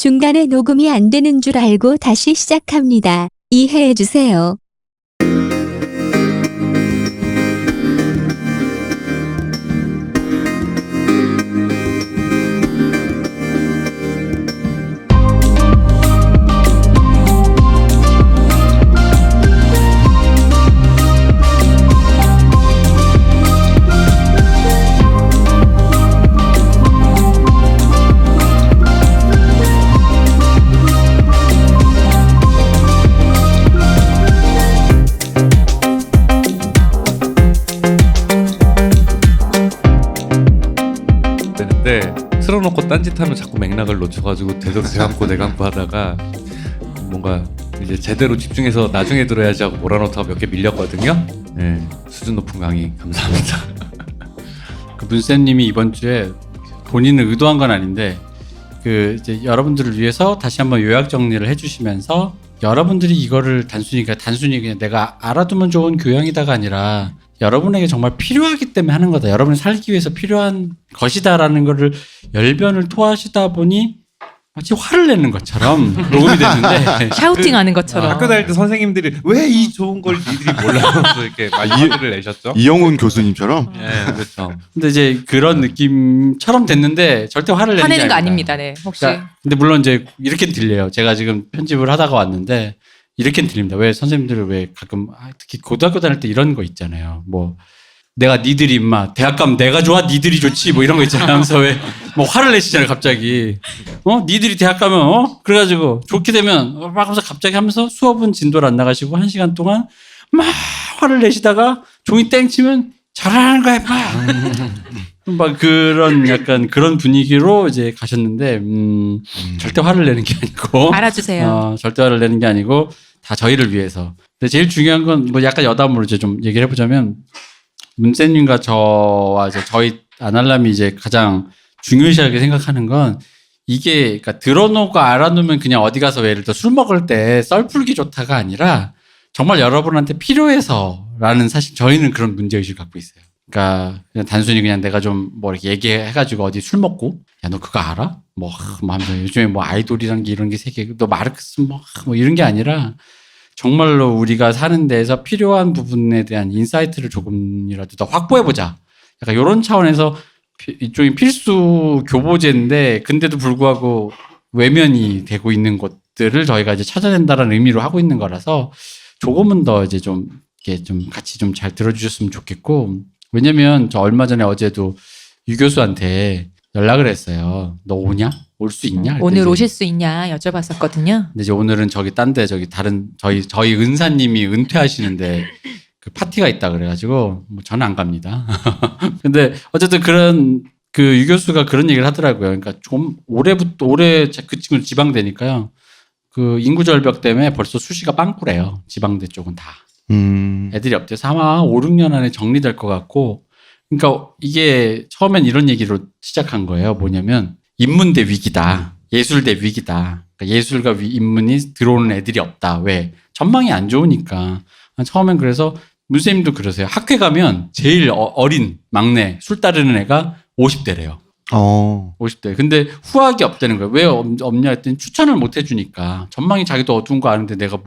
중간에 녹음이 안 되는 줄 알고 다시 시작합니다. 이해해 주세요. 되는데 틀어놓고 딴짓하면 자꾸 맥락을 놓쳐가지고 되도록 대감고 하다가 뭔가 이제 제대로 집중해서 나중에 들어야지 하고 몰아놓다가 몇 개 밀렸거든요. 네, 수준 높은 강의 감사합니다. 그 문쌤님이 이번 주에 본인은 의도한 건 아닌데 그 이제 여러분들을 위해서 다시 한번 요약 정리를 해주시면서 여러분들이 이거를 단순히 그냥 내가 알아두면 좋은 교양이다가 아니라 여러분에게 정말 필요하기 때문에 하는 거다. 여러분이 살기 위해서 필요한 것이다라는 거를 열변을 토하시다 보니 마치 화를 내는 것처럼 녹음이 됐는데 샤우팅하는 것처럼. 학교 다닐 때 선생님들이 왜 이 좋은 걸 니들이 몰라서 이렇게 많이 화를 내셨죠? 이영훈 교수님처럼. 네, 그렇죠. 근데 이제 그런 느낌처럼 됐는데 절대 화를 내는 화내는 게 거 아닙니다. 아닙니다. 네. 혹시 그러니까 근데 물론 이제 이렇게 들려요. 제가 지금 편집을 하다가 왔는데 이렇게 들립니다. 왜 선생님들은 왜 가끔 특히 고등학교 다닐 때 이런 거 있잖아요. 뭐 내가 니들이 임마 대학 가면 내가 좋아 니들이 좋지 뭐 이런 거 있잖아요. 하면서 왜 뭐 화를 내시잖아요. 갑자기 니들이 대학 가면 그래가지고 좋게 되면 막 하면서 갑자기 하면서 수업은 진도를 안 나가시고 1시간 동안 막 화를 내시다가 종이 땡 치면 잘하는 거야 막 그런 약간 그런 분위기로 이제 가셨는데 절대 화를 내는 게 아니고 알아주세요. 절대 화를 내는 게 아니고 다 저희를 위해서. 근데 제일 중요한 건 뭐 약간 여담으로 이제 좀 얘기를 해보자면 문쌤님과 저와 이제 저희 아날람이 이제 가장 중요시하게 생각하는 건 이게 그러니까 들어놓고 알아놓으면 그냥 어디 가서 예를 들어 술 먹을 때 썰풀기 좋다가 아니라 정말 여러분한테 필요해서라는 사실 저희는 그런 문제의식을 갖고 있어요. 그러니까 그냥 단순히 그냥 내가 좀 뭐 이렇게 얘기해가지고 어디 술 먹고 야 너 그거 알아? 뭐 하면서 요즘에 뭐 아이돌이란 게 이런 게 세계 너 마르크스 뭐 이런 게 아니라 정말로 우리가 사는 데에서 필요한 부분에 대한 인사이트를 조금이라도 더 확보해보자. 약간 이런 차원에서 일종의 필수 교보제인데 근데도 불구하고 외면이 되고 있는 것들을 저희가 이제 찾아낸다라는 의미로 하고 있는 거라서 조금은 더 이제 좀 이렇게 좀 같이 좀 잘 들어주셨으면 좋겠고 왜냐면 저 얼마 전에 어제도 유 교수한테 연락을 했어요. 너 오냐? 올 수 있냐? 오늘 오실 수 있냐 여쭤봤었거든요. 근데 이제 오늘은 저기 딴데 저기 다른 저희 은사님이 은퇴하시는데 그 파티가 있다 그래가지고 뭐 저는 안 갑니다. 근데 어쨌든 그런 그 유 교수가 그런 얘기를 하더라고요. 그러니까 좀 올해 그 친구 지방대니까요. 그 인구 절벽 때문에 벌써 수시가 빵꾸래요. 지방대 쪽은 다. 애들이 없대서 아마 5, 6년 안에 정리될 것 같고 그러니까 이게 처음엔 이런 얘기로 시작한 거예요. 뭐냐면 인문대 위기다. 예술대 위기다. 그러니까 예술과 인문이 들어오는 애들이 없다. 왜? 전망이 안 좋으니까. 처음엔 그래서 문쌤님도 그러세요. 학회 가면 제일 어린 막내 술 따르는 애가 50대래요. 50대. 근데 후학이 없다는 거예요. 왜 없냐 했더니 추천을 못 해주니까. 전망이 자기도 어두운 거 아는데 내가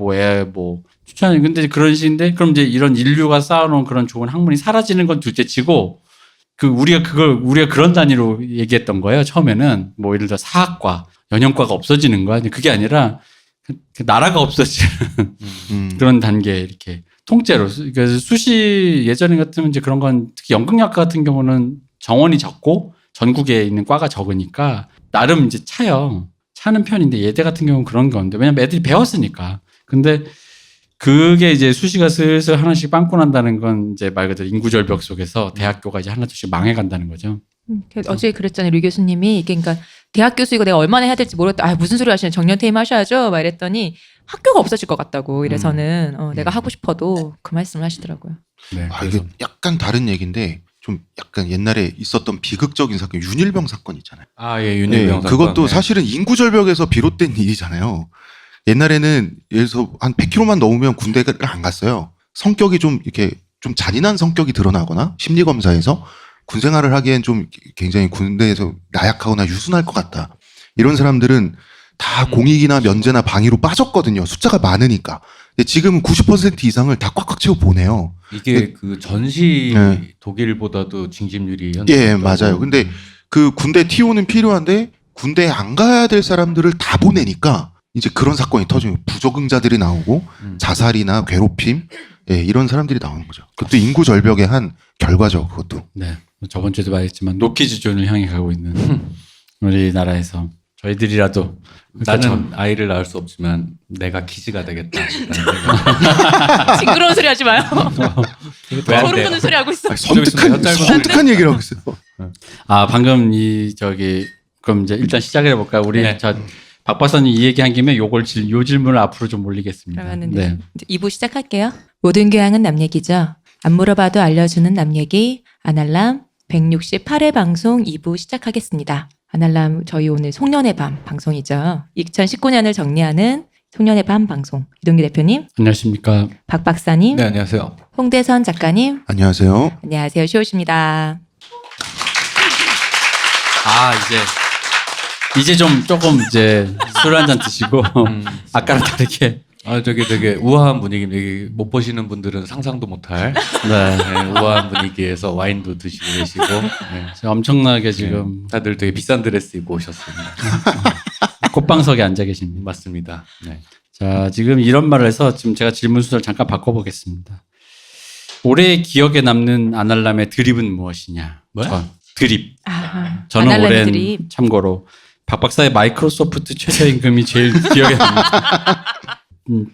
추천을. 근데 그런 식인데 그럼 이제 이런 인류가 쌓아놓은 그런 좋은 학문이 사라지는 건 둘째 치고 우리가 그런 단위로 얘기했던 거예요. 처음에는 뭐 예를 들어 사학과, 연영과가 없어지는 거야. 그게 아니라 그 나라가 없어지는 그런 단계 이렇게 통째로. 그래서 수시 예전에 같으면 이제 그런 건 특히 연극학과 같은 경우는 정원이 적고 전국에 있는 과가 적으니까 나름 이제 차는 편인데 예대 같은 경우는 그런 건데 왜냐면 애들이 배웠으니까. 근데 그게 이제 수시가 슬슬 하나씩 빵꾸 난다는 건 이제 말 그대로 인구절벽 속에서 대학교가 이제 하나둘씩 망해간다는 거죠. 어제 그랬잖아요. 류 교수님이 이게 그러니까 대학 교수 이거 내가 얼마나 해야 될지 모르겠다. 무슨 소리 하시냐. 정년퇴임 하셔야죠. 막 이랬더니 학교가 없어질 것 같다고. 이래서는 내가 하고 싶어도 그 말씀을 하시더라고요. 네, 이게 약간 다른 얘기인데 좀 약간 옛날에 있었던 비극적인 사건 윤일병 사건 있잖아요. 예, 윤일병 사건. 그것도 네. 사실은 인구 절벽에서 비롯된 일이잖아요. 옛날에는 예를 들어서 한 100km만 넘으면 군대를 안 갔어요. 성격이 좀 이렇게 좀 잔인한 성격이 드러나거나 심리 검사에서 군 생활을 하기엔 좀 굉장히 군대에서 나약하거나 유순할 것 같다. 이런 사람들은 다 공익이나 면제나 방위로 빠졌거든요. 숫자가 많으니까. 근데 지금은 90% 이상을 다 꽉꽉 채워 보내요. 이게 그 전시 네. 독일보다도 징집률이 현재 예, 높다고. 맞아요. 근데 그 군대 TO는 필요한데 군대에 안 가야 될 사람들을 다 보내니까 이제 그런 사건이 터지고 부적응자들이 나오고 자살이나 괴롭힘 예, 이런 사람들이 나오는 거죠. 그것도 인구 절벽의 한 결과죠. 그것도. 네. 저번 주에도 말했지만 노키즈존을 향해 가고 있는 우리나라에서 저희들이라도 나는 아이를 낳을 수 없지만 내가 키즈가 되겠다. 징그러운 소리 하지 마요. 왜안 소름 돼? 돋는 소리 하고 있어. 아니, 섬뜩한 섬뜩한 얘기를 하고 있어요. 아 방금 그럼 이제 일단 시작을 해볼까요? 우리 네. 박 박사님 이 얘기한 김에 요 질문을 앞으로 좀 올리겠습니다. 그러면은 네. 이제 2부 시작할게요. 모든 교양은 남 얘기죠. 안 물어봐도 알려주는 남 얘기 아날람 168회 방송 2부 시작하겠습니다. 아날람 저희 오늘 송년회 밤 방송이죠. 2019년을 정리하는 송년회 밤 방송. 이동규 대표님, 안녕하십니까. 박 박사님, 네, 안녕하세요. 홍대선 작가님, 안녕하세요. 안녕하세요. 쇼우십니다. 아 이제 좀 조금 이제 술 한 잔 드시고 아까랑 다르게 아, 되게 우아한 분위기입니다. 여기 못 보시는 분들은 상상도 못할 네. 우아한 분위기에서 와인도 드시고 계시고 네. 엄청나게 지금 다들 되게 비싼 드레스 입고 오셨습니다. 꽃방석에 앉아 계십니다. 맞습니다. 네. 자, 지금 이런 말을 해서 지금 제가 질문 순서를 잠깐 바꿔보겠습니다. 올해 기억에 남는 아날람의 드립은 무엇이냐? 뭐야? 드립. 아, 저는 아날람의 올해 드립. 참고로 박 박사의 마이크로소프트 최저임금이 제일 기억에 납니다.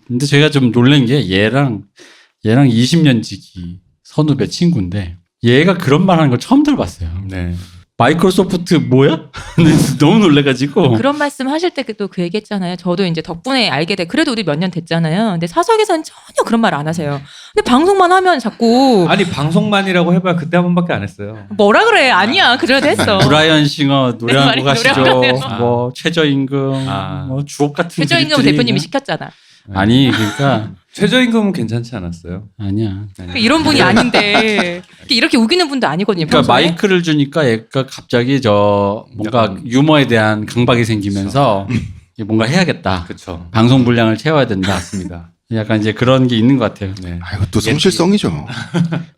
근데 제가 좀 놀란 게 얘랑 20년 지기 선후배 친구인데 얘가 그런 말 하는 걸 처음 들어봤어요. 네. 마이크로소프트 뭐야? 너무 놀래가지고. 그런 말씀 하실 때 또 그 얘기했잖아요. 저도 이제 덕분에 알게 돼. 그래도 우리 몇 년 됐잖아요. 근데 사석에서는 전혀 그런 말 안 하세요. 근데 방송만 하면 자꾸 아니 방송만이라고 해봐야 그때 한 번밖에 안 했어요. 뭐라 그래? 아니야. 그래도 했어. 브라이언 싱어 노래 한 곡 말이 하시죠. 노래하네요. 뭐 최저임금, 아. 뭐 주옥 같은 최저임금 드립들이 대표님이 그냥- 시켰잖아. 아니 그러니까 최저임금은 괜찮지 않았어요? 아니야. 이런 분이 아닌데 이렇게 우기는 분도 아니거든요. 그러니까 평소에. 마이크를 주니까 얘가 갑자기 뭔가 약간- 유머에 대한 강박이 생기면서 이게 뭔가 해야겠다. 그렇죠. 방송 분량을 채워야 된다. 맞습니다. 약간 이제 그런 게 있는 것 같아요. 네. 아, 이것도 성실성이죠.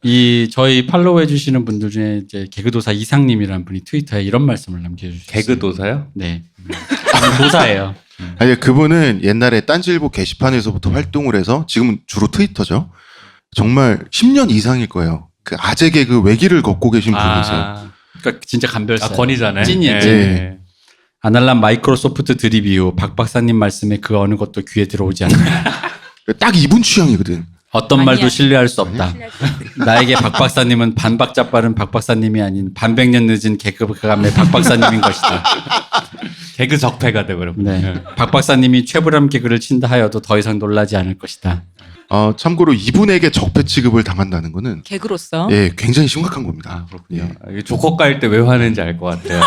이 저희 팔로우해 주시는 분들 중에 이제 개그도사 이상님이라는 분이 트위터에 이런 말씀을 남겨주셨어요. 개그도사요? 네. 도사예요. 아니 그분은 옛날에 딴지일보 게시판에서부터 활동을 해서 지금은 주로 트위터죠. 정말 10년 이상일 거예요. 그 아재 개그 외길을 걷고 계신 분이세요. 그러니까 진짜 간별사. 권위자네. 찐이에요, 찐. 아날람 마이크로소프트 드립 이후 박 박사님 말씀에 그 어느 것도 귀에 들어오지 않는다. 딱 이분 취향이거든. 어떤 아니야. 말도 신뢰할 수 없다. 나에게 박 박사님은 반박자 빠른 박 박사님이 아닌 반백년 늦은 개그감의 박 박사님인 것이다. 개그 적폐가 되버렸군요. 네. 박 박사님이 최불암 개그를 친다 하여도 더 이상 놀라지 않을 것이다. 참고로 이분에게 적폐 취급을 당한다는 거는 개그로서 예, 굉장히 심각한 겁니다. 아 그렇군요. 이게 조커 깔 때 왜 화내는지 알 것 같아요.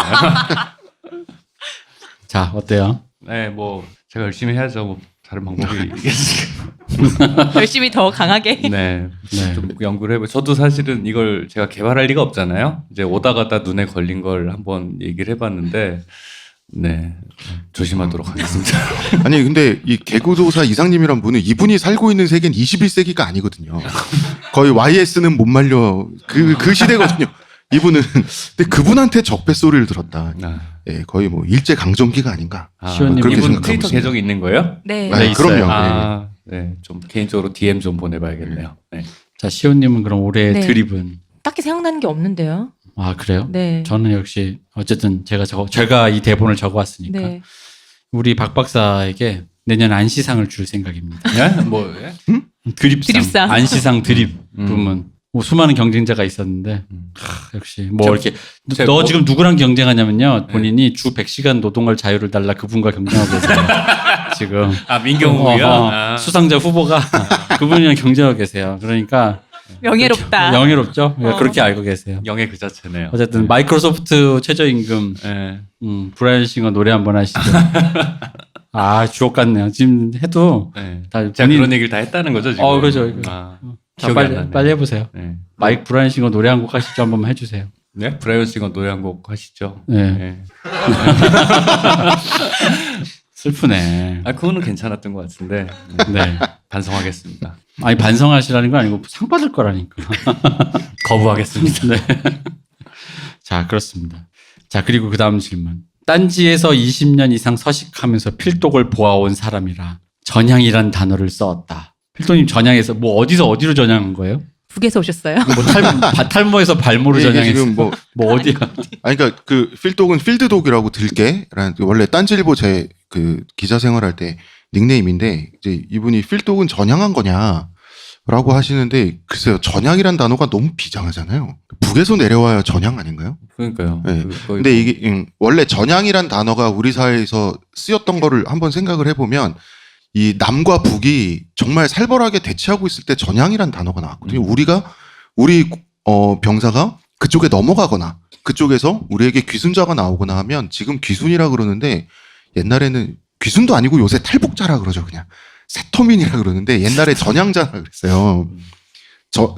자, 어때요? 네, 뭐 제가 열심히 해야죠. 뭐 다른 방법이 있겠습니까? 열심히 더 강하게. 네, 네. 좀 연구를 해보. 저도 사실은 이걸 제가 개발할 리가 없잖아요. 이제 오다 가다 눈에 걸린 걸 한번 얘기를 해봤는데, 네, 조심하도록 하겠습니다. 아니 근데 이 개구도사 이상님이란 분은 이분이 살고 있는 세계는 21세기가 아니거든요. 거의 YS는 못 말려 그 시대거든요. 이분은 근데 그분한테 적폐 소리를 들었다. 예, 거의 뭐 일제 강점기가 아닌가. 시원님, 그렇게 이분 생각하고 트위터 있습니다. 계정이 있는 거예요? 네. 네, 있어요. 그럼요. 아, 네, 좀 개인적으로 DM 좀 보내봐야겠네요. 네. 자, 시온님은 그럼 올해 네. 드립은? 딱히 생각나는 게 없는데요. 아, 그래요? 네. 저는 역시 어쨌든 제가 이 대본을 적어왔으니까 네. 우리 박 박사에게 내년 안시상을 줄 생각입니다. 예? 뭐? 예? 드립상. 안시상 드립 부문. 뭐 수많은 경쟁자가 있었는데 역시 뭐 이렇게 너 지금 누구랑 경쟁하냐면요. 본인이 주 100시간 노동할 자유를 달라 그분과 경쟁하고 계세요. 지금 아 민경욱이요? 수상자 후보가 그분이랑 경쟁하고 계세요. 그러니까 명예롭다. 명예롭죠. 그렇게 알고 계세요. 영예 그 자체네요. 어쨌든 마이크로소프트 최저임금 네. 브라이언 싱어 노래 한번 하시죠. 아 주옥 같네요. 지금 해도 네. 다 제가 본인- 그런 얘기를 다 했다는 거죠 지금. 그죠. 아, 자, 기억이 안 나네. 빨리 해보세요. 네. 마이크 브라이언 싱어 노래 한 곡 하시죠. 한 번만 해주세요. 네? 브라이언 싱어 노래 한 곡 하시죠. 네. 네. 슬프네. 아 그거는 괜찮았던 것 같은데 네. 반성하겠습니다. 아니 반성하시라는 거 아니고 상 받을 거라니까. 거부하겠습니다. 네. 자, 그렇습니다. 자, 그리고 그 다음 질문. 딴지에서 20년 이상 서식하면서 필독을 보아온 사람이라 전향이란 단어를 써왔다. 필독님 전향에서 뭐 어디서 어디로 전향한 거예요? 북에서 오셨어요? 뭐 탈모에서 발모로 이게 전향했어요. 지금 뭐 뭐 어디야? 아니 그러니까 그 필독은 필드독이라고 들게라는 원래 딴지일보 제 그 기자 생활할 때 닉네임인데 이제 이분이 필독은 전향한 거냐라고 하시는데 글쎄요 전향이란 단어가 너무 비장하잖아요. 북에서 내려와야 전향 아닌가요? 그러니까요. 네. 거의 근데 뭐 이게 원래 전향이란 단어가 우리 사회에서 쓰였던 거를 한번 생각을 해보면 이 남과 북이 정말 살벌하게 대치하고 있을 때 전향이란 단어가 나왔거든요. 우리 병사가 그쪽에 넘어가거나 그쪽에서 우리에게 귀순자가 나오거나 하면 지금 귀순이라 그러는데 옛날에는 귀순도 아니고 요새 탈북자라 그러죠. 그냥 세터민이라 그러는데 옛날에 전향자라 그랬어요.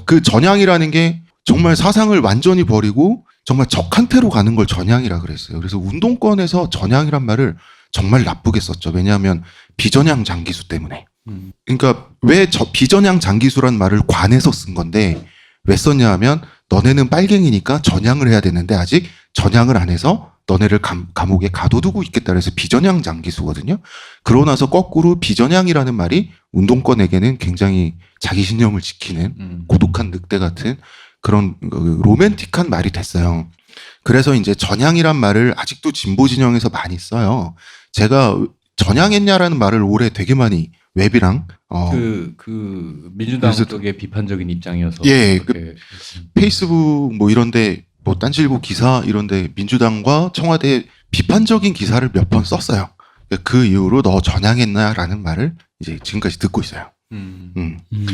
그 전향이라는 게 정말 사상을 완전히 버리고 정말 적한테로 가는 걸 전향이라 그랬어요. 그래서 운동권에서 전향이란 말을 정말 나쁘게 썼죠. 왜냐하면 비전향 장기수 때문에. 그러니까 왜 비전향 장기수란 말을 관해서 쓴 건데 왜 썼냐 하면 너네는 빨갱이니까 전향을 해야 되는데 아직 전향을 안 해서 너네를 감옥에 가둬두고 있겠다 그래서 비전향 장기수거든요. 그러고 나서 거꾸로 비전향이라는 말이 운동권에게는 굉장히 자기 신념을 지키는 고독한 늑대 같은 그런 로맨틱한 말이 됐어요. 그래서 이제 전향이란 말을 아직도 진보 진영에서 많이 써요. 제가 전향했냐라는 말을 올해 되게 많이 웹이랑 그 민주당 그래서- 쪽의 비판적인 입장이어서 예, 그렇게 페이스북 뭐 이런데 뭐 딴지일보 기사 이런데 민주당과 청와대 비판적인 기사를 몇 번 썼어요. 그 이후로 너 전향했나라는 말을 이제 지금까지 듣고 있어요.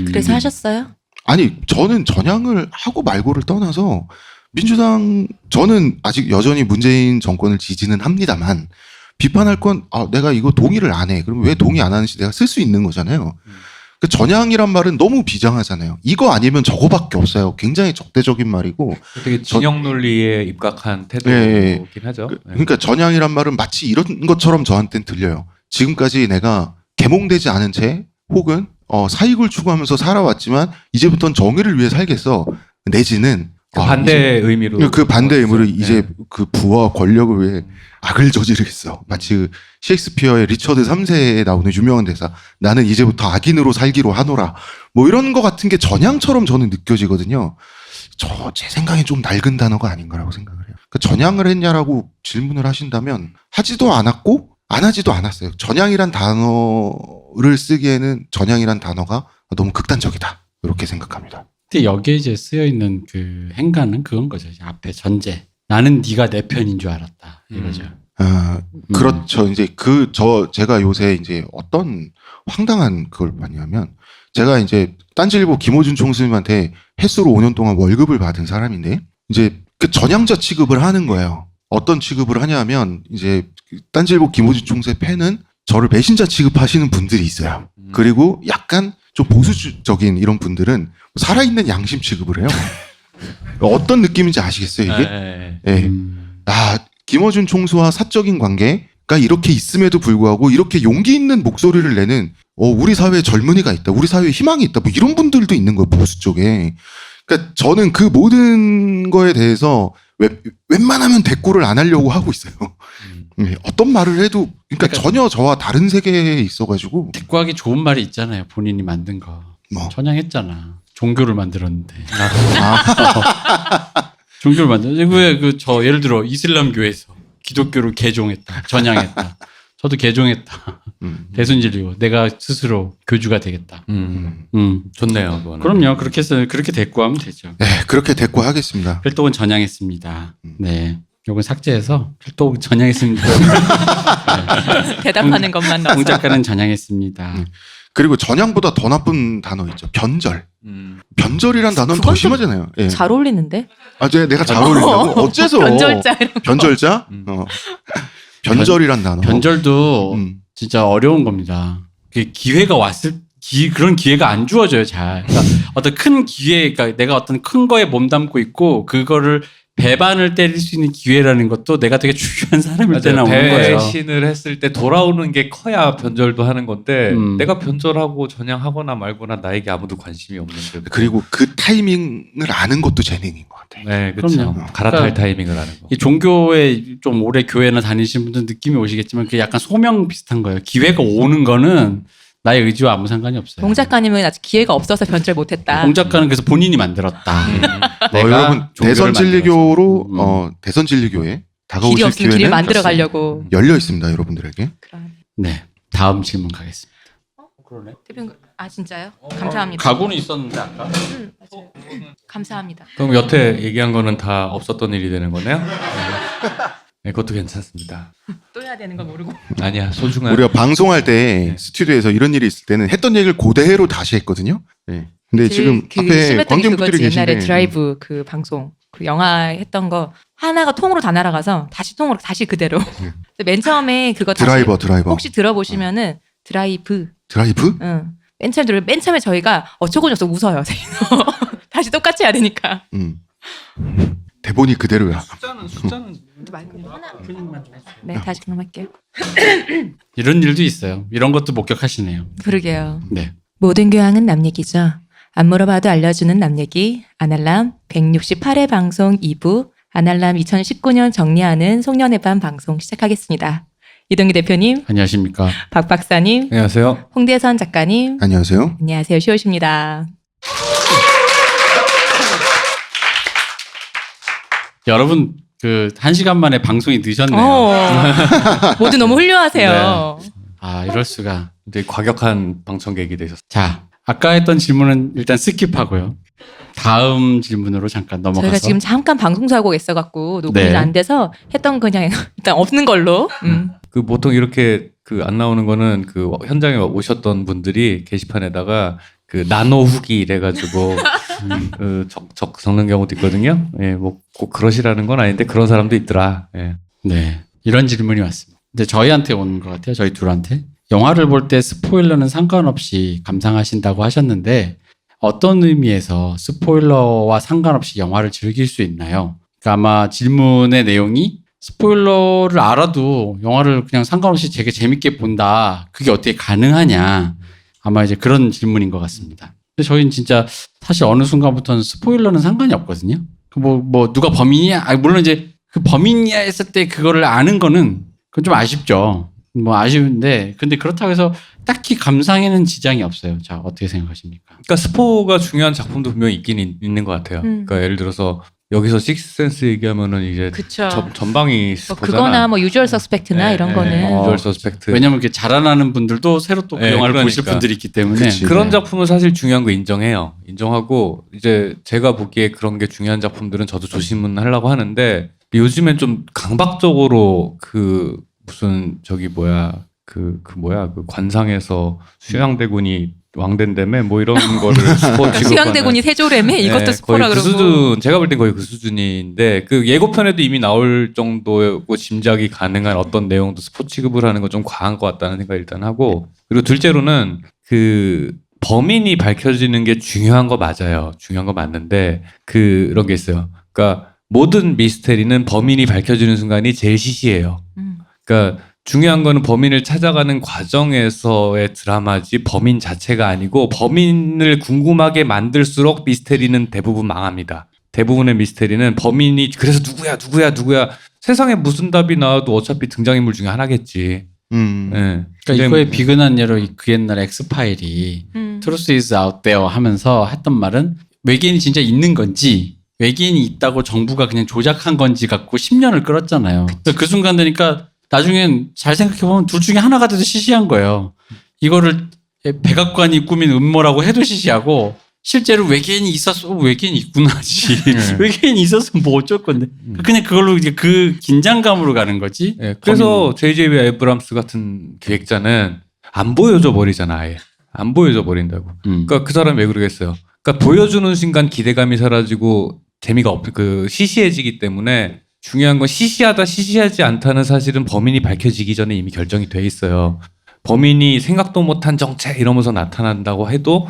그래서 하셨어요? 아니 저는 전향을 하고 말고를 떠나서 민주당 저는 아직 여전히 문재인 정권을 지지는 합니다만 비판할 건 내가 이거 동의를 안 해. 그럼 왜 동의 안 하는지 내가 쓸 수 있는 거잖아요. 그 전향이란 말은 너무 비장하잖아요. 이거 아니면 저거밖에 없어요. 굉장히 적대적인 말이고. 되게 진영 논리에 입각한 태도긴 예, 하죠. 그러니까 전향이란 말은 마치 이런 것처럼 저한테는 들려요. 지금까지 내가 계몽되지 않은 채 혹은 사익을 추구하면서 살아왔지만 이제부터는 정의를 위해 살겠어. 내지는 그 반대의 의미로 그 반대 의미로 이제 네. 그 부와 권력을 위해 악을 저지르겠어. 마치 그 셰익스피어의 리처드 3세에 나오는 유명한 대사. 나는 이제부터 악인으로 살기로 하노라. 뭐 이런 거 같은 게 전향처럼 저는 느껴지거든요. 제 생각에 좀 낡은 단어가 아닌가라고 생각을 해요. 그 전향을 했냐라고 질문을 하신다면 하지도 않았고 안 하지도 않았어요. 전향이란 단어를 쓰기에는 전향이란 단어가 너무 극단적이다. 이렇게 생각합니다. 근데 여기에 이제 쓰여 있는 그 행간은 그건 거죠. 이제 앞에 전제. 나는 네가 내 편인 줄 알았다. 이거죠. 그렇죠. 이제 제가 요새 이제 어떤 황당한 그걸 봤냐면 제가 이제 딴지일보 김호준 총수님한테 횟수로 5년 동안 월급을 받은 사람인데 이제 그 전향자 취급을 하는 거예요. 어떤 취급을 하냐면 이제 딴지일보 김호준 총수의 팬은 저를 배신자 취급하시는 분들이 있어요. 그리고 약간 좀 보수적인 이런 분들은 살아있는 양심 취급을 해요. 어떤 느낌인지 아시겠어요, 이게? 예. 김어준 총수와 사적인 관계가 이렇게 있음에도 불구하고 이렇게 용기 있는 목소리를 내는 우리 사회에 젊은이가 있다, 우리 사회에 희망이 있다, 뭐 이런 분들도 있는 거예요, 보수 쪽에. 그러니까 저는 그 모든 거에 대해서 웬만하면 대꾸를 안 하려고 하고 있어요. 어떤 말을 해도 그러니까 전혀 저와 다른 세계에 있어가지고 대꾸하기 좋은 말이 있잖아요. 본인이 만든 거. 뭐. 전향했잖아. 종교를 만들었는데. 종교를 만들었는데. 왜 예를 들어 이슬람 교회에서 기독교를 개종했다. 전향했다. 저도 개종했다. 대순진리고 내가 스스로 교주가 되겠다. 좋네요. 그거는. 그럼요. 그렇게 대꾸하면 되죠. 네, 그렇게 대꾸하겠습니다. 필독은 전향했습니다. 네. 요건 삭제해서 필독 전향했습니다. 대답하는 것만 홍 넣어서. 작가는 전향했습니다. 그리고 전향보다 더 나쁜 단어 있죠. 변절. 변절이란 단어는 더 그건 좀 심하잖아요. 예. 잘 어울리는데? 내가 잘 어울린다고? 어째서? 변절자 이런 거. 변절자? 변절이란 단어. 변절도 진짜 어려운 겁니다. 기회가 그런 기회가 안 주어져요, 잘. 그러니까 어떤 큰 기회, 그러니까 내가 어떤 큰 거에 몸담고 있고, 그거를 배반을 때릴 수 있는 기회라는 것도 내가 되게 중요한 사람일 때나 오는 거예요. 배신을 했을 때 돌아오는 게 커야 변절도 하는 건데 내가 내가 변절하고 전향하거나 말거나 나에게 아무도 관심이 없는데 그리고 그 타이밍을 아는 것도 재능인 것 같아요. 네 그렇죠. 그럼요. 갈아탈 그러니까 타이밍을 아는 거. 이 종교에 좀 오래 교회나 다니시는 분들 느낌이 오시겠지만 그게 약간 소명 비슷한 거예요. 기회가 오는 거는 나의 의지와 아무 상관이 없어요. 봉 작가님은 아직 기회가 없어서 변절 못했다. 봉 작가는 그래서 본인이 만들었다. 내가 여러분 종교를 대선 진리교로 만들어서. 대선 진리교에 길이 다가오실 없으면 길을 기회는 만들어 가려고. 열려 있습니다, 여러분들에게. 네, 다음 질문 가겠습니다. 그러네. 대표님, 아 진짜요? 감사합니다. 각오는 있었는데 아까. 맞아요. 감사합니다. 그럼 여태 얘기한 거는 다 없었던 일이 되는 거네요? 네, 그것도 괜찮습니다. 또 해야 되는 걸 모르고. 아니야 소중한 우리가 방송할 때 네. 스튜디오에서 이런 일이 있을 때는 했던 얘기를 그대로 다시 했거든요. 네. 근데 지금 앞에 심했던 게 관객분들이 그거지. 옛날에 계신데 드라이브 그 방송 그 영화 했던 거 하나가 통으로 다 날아가서 다시 통으로 다시 그대로. 근데 맨 처음에 그거 다시 드라이버 혹시 들어보시면은 드라이브. 드라이브? 응. 맨 처음에 저희가 어쩌고저쩌고 웃어요. 다시 똑같이 해야 되니까. 대본이 그대로야. 숫자는 마이크 하나. 네, 다시 그놈할게요. 이런 일도 있어요. 이런 것도 목격하시네요. 그러게요. 네. 모든 교양은 남 얘기죠. 안 물어봐도 알려주는 남 얘기. 아날람 168회 방송 2부. 아날람 2019년 정리하는 송년회 반 방송 시작하겠습니다. 이동기 대표님, 안녕하십니까. 박 박사님, 안녕하세요. 홍대선 작가님, 안녕하세요. 안녕하세요. 시옷입니다. 여러분 그 1시간 만에 방송이 늦었네요. 모두 너무 훌륭하세요. 아 이럴 수가. 되게 과격한 방청객이 되셨어요. 자 아까 했던 질문은 일단 스킵하고요. 다음 질문으로 잠깐 넘어가서. 저희가 지금 잠깐 방송 사고가 있어갖고 녹음이 네. 안 돼서 했던 거 그냥 일단 없는 걸로. 그 보통 이렇게 그 안 나오는 거는 그 현장에 오셨던 분들이 게시판에다가 그 나노 후기 이래가지고 그 적는 경우도 있거든요. 예, 뭐 꼭 그러시라는 건 아닌데 그런 사람도 있더라. 예. 네 이런 질문이 왔습니다. 근데 저희한테 오는 것 같아요. 저희 둘한테. 영화를 볼 때 스포일러는 상관없이 감상하신다고 하셨는데 어떤 의미에서 스포일러와 상관없이 영화를 즐길 수 있나요? 그러니까 아마 질문의 내용이 스포일러를 알아도 영화를 그냥 상관없이 되게 재밌게 본다. 그게 어떻게 가능하냐. 아마 이제 그런 질문인 것 같습니다. 근데 저희는 진짜 사실 어느 순간부터는 스포일러는 상관이 없거든요. 뭐 누가 범인이야? 물론 이제 그 범인이야 했을 때 그거를 아는 거는 그건 좀 아쉽죠. 뭐 아쉬운데 근데 그렇다고 해서 딱히 감상에는 지장이 없어요. 자 어떻게 생각하십니까? 그러니까 스포가 중요한 작품도 분명히 있긴 있는 것 같아요. 그러니까 예를 들어서 여기서 식스센스 얘기하면은 이제 그쵸. 전방이 뭐 스포잖아. 그거나 뭐 유주얼 서스펙트나 이런 거는 유주얼 서스펙트. 왜냐면 이렇게 자라나는 분들도 새로 또 그 네, 영화를 그러니까. 보실 분들이 있기 때문에 그치. 그런 작품은 사실 중요한 거 인정해요. 인정하고 이제 제가 보기에 그런 게 중요한 작품들은 저도 조심은 하려고 하는데 요즘엔 좀 강박적으로 그 무슨 저기 뭐야 그 관상에서 수양대군이 왕된다며 뭐 이런 거를 스포 취급하는 수양대군이 세조래매 이것도 네, 스포라 거의 그 그러고. 수준 제가 볼 땐 거의 그 수준인데 그 예고편에도 이미 나올 정도고 짐작이 가능한 어떤 내용도 스포 취급을 하는 건 좀 과한 것 같다는 생각을 일단 하고 그리고 둘째로는 그 범인이 밝혀지는 게 중요한 거 맞아요. 중요한 거 맞는데 그런 게 있어요. 그러니까 모든 미스테리는 범인이 밝혀지는 순간이 제일 시시해요. 그러니까 중요한 거는 범인을 찾아가는 과정에서의 드라마지 범인 자체가 아니고 범인을 궁금하게 만들수록 미스테리는 대부분 망합니다. 대부분의 미스테리는 범인이 그래서 누구야 세상에 무슨 답이 나와도 어차피 등장인물 중에 하나겠지. 예. 그러니까 이거의 비근한 예로 그 옛날 엑스파일이 Truth is out there 하면서 했던 말은 외계인이 진짜 있는 건지 외계인이 있다고 정부가 그냥 조작한 건지 갖고 10년을 끌었잖아요. 그 순간 되니까 나중엔 잘 생각해보면 둘 중에 하나가 돼도 시시한 거예요. 이거를 백악관이 꾸민 음모라고 해도 시시하고 실제로 외계인이 있었어. 외계인이 있구나지. 외계인이 있었으면 뭐 어쩔 건데. 그냥 그걸로 이제 그 긴장감으로 가는 거지. 예, 그래서 J.J. 에브람스 같은 기획자는 안 보여줘 버리잖아. 아예 안 보여줘 버린다고. 그러니까 그 사람이 왜 그러겠어요. 그러니까 보여주는 순간 기대감이 사라지고 재미가 그 시시해지기 때문에 중요한 건 시시하다 시시하지 않다는 사실은 범인이 밝혀지기 전에 이미 결정이 돼 있어요. 범인이 생각도 못한 정체 이러면서 나타난다고 해도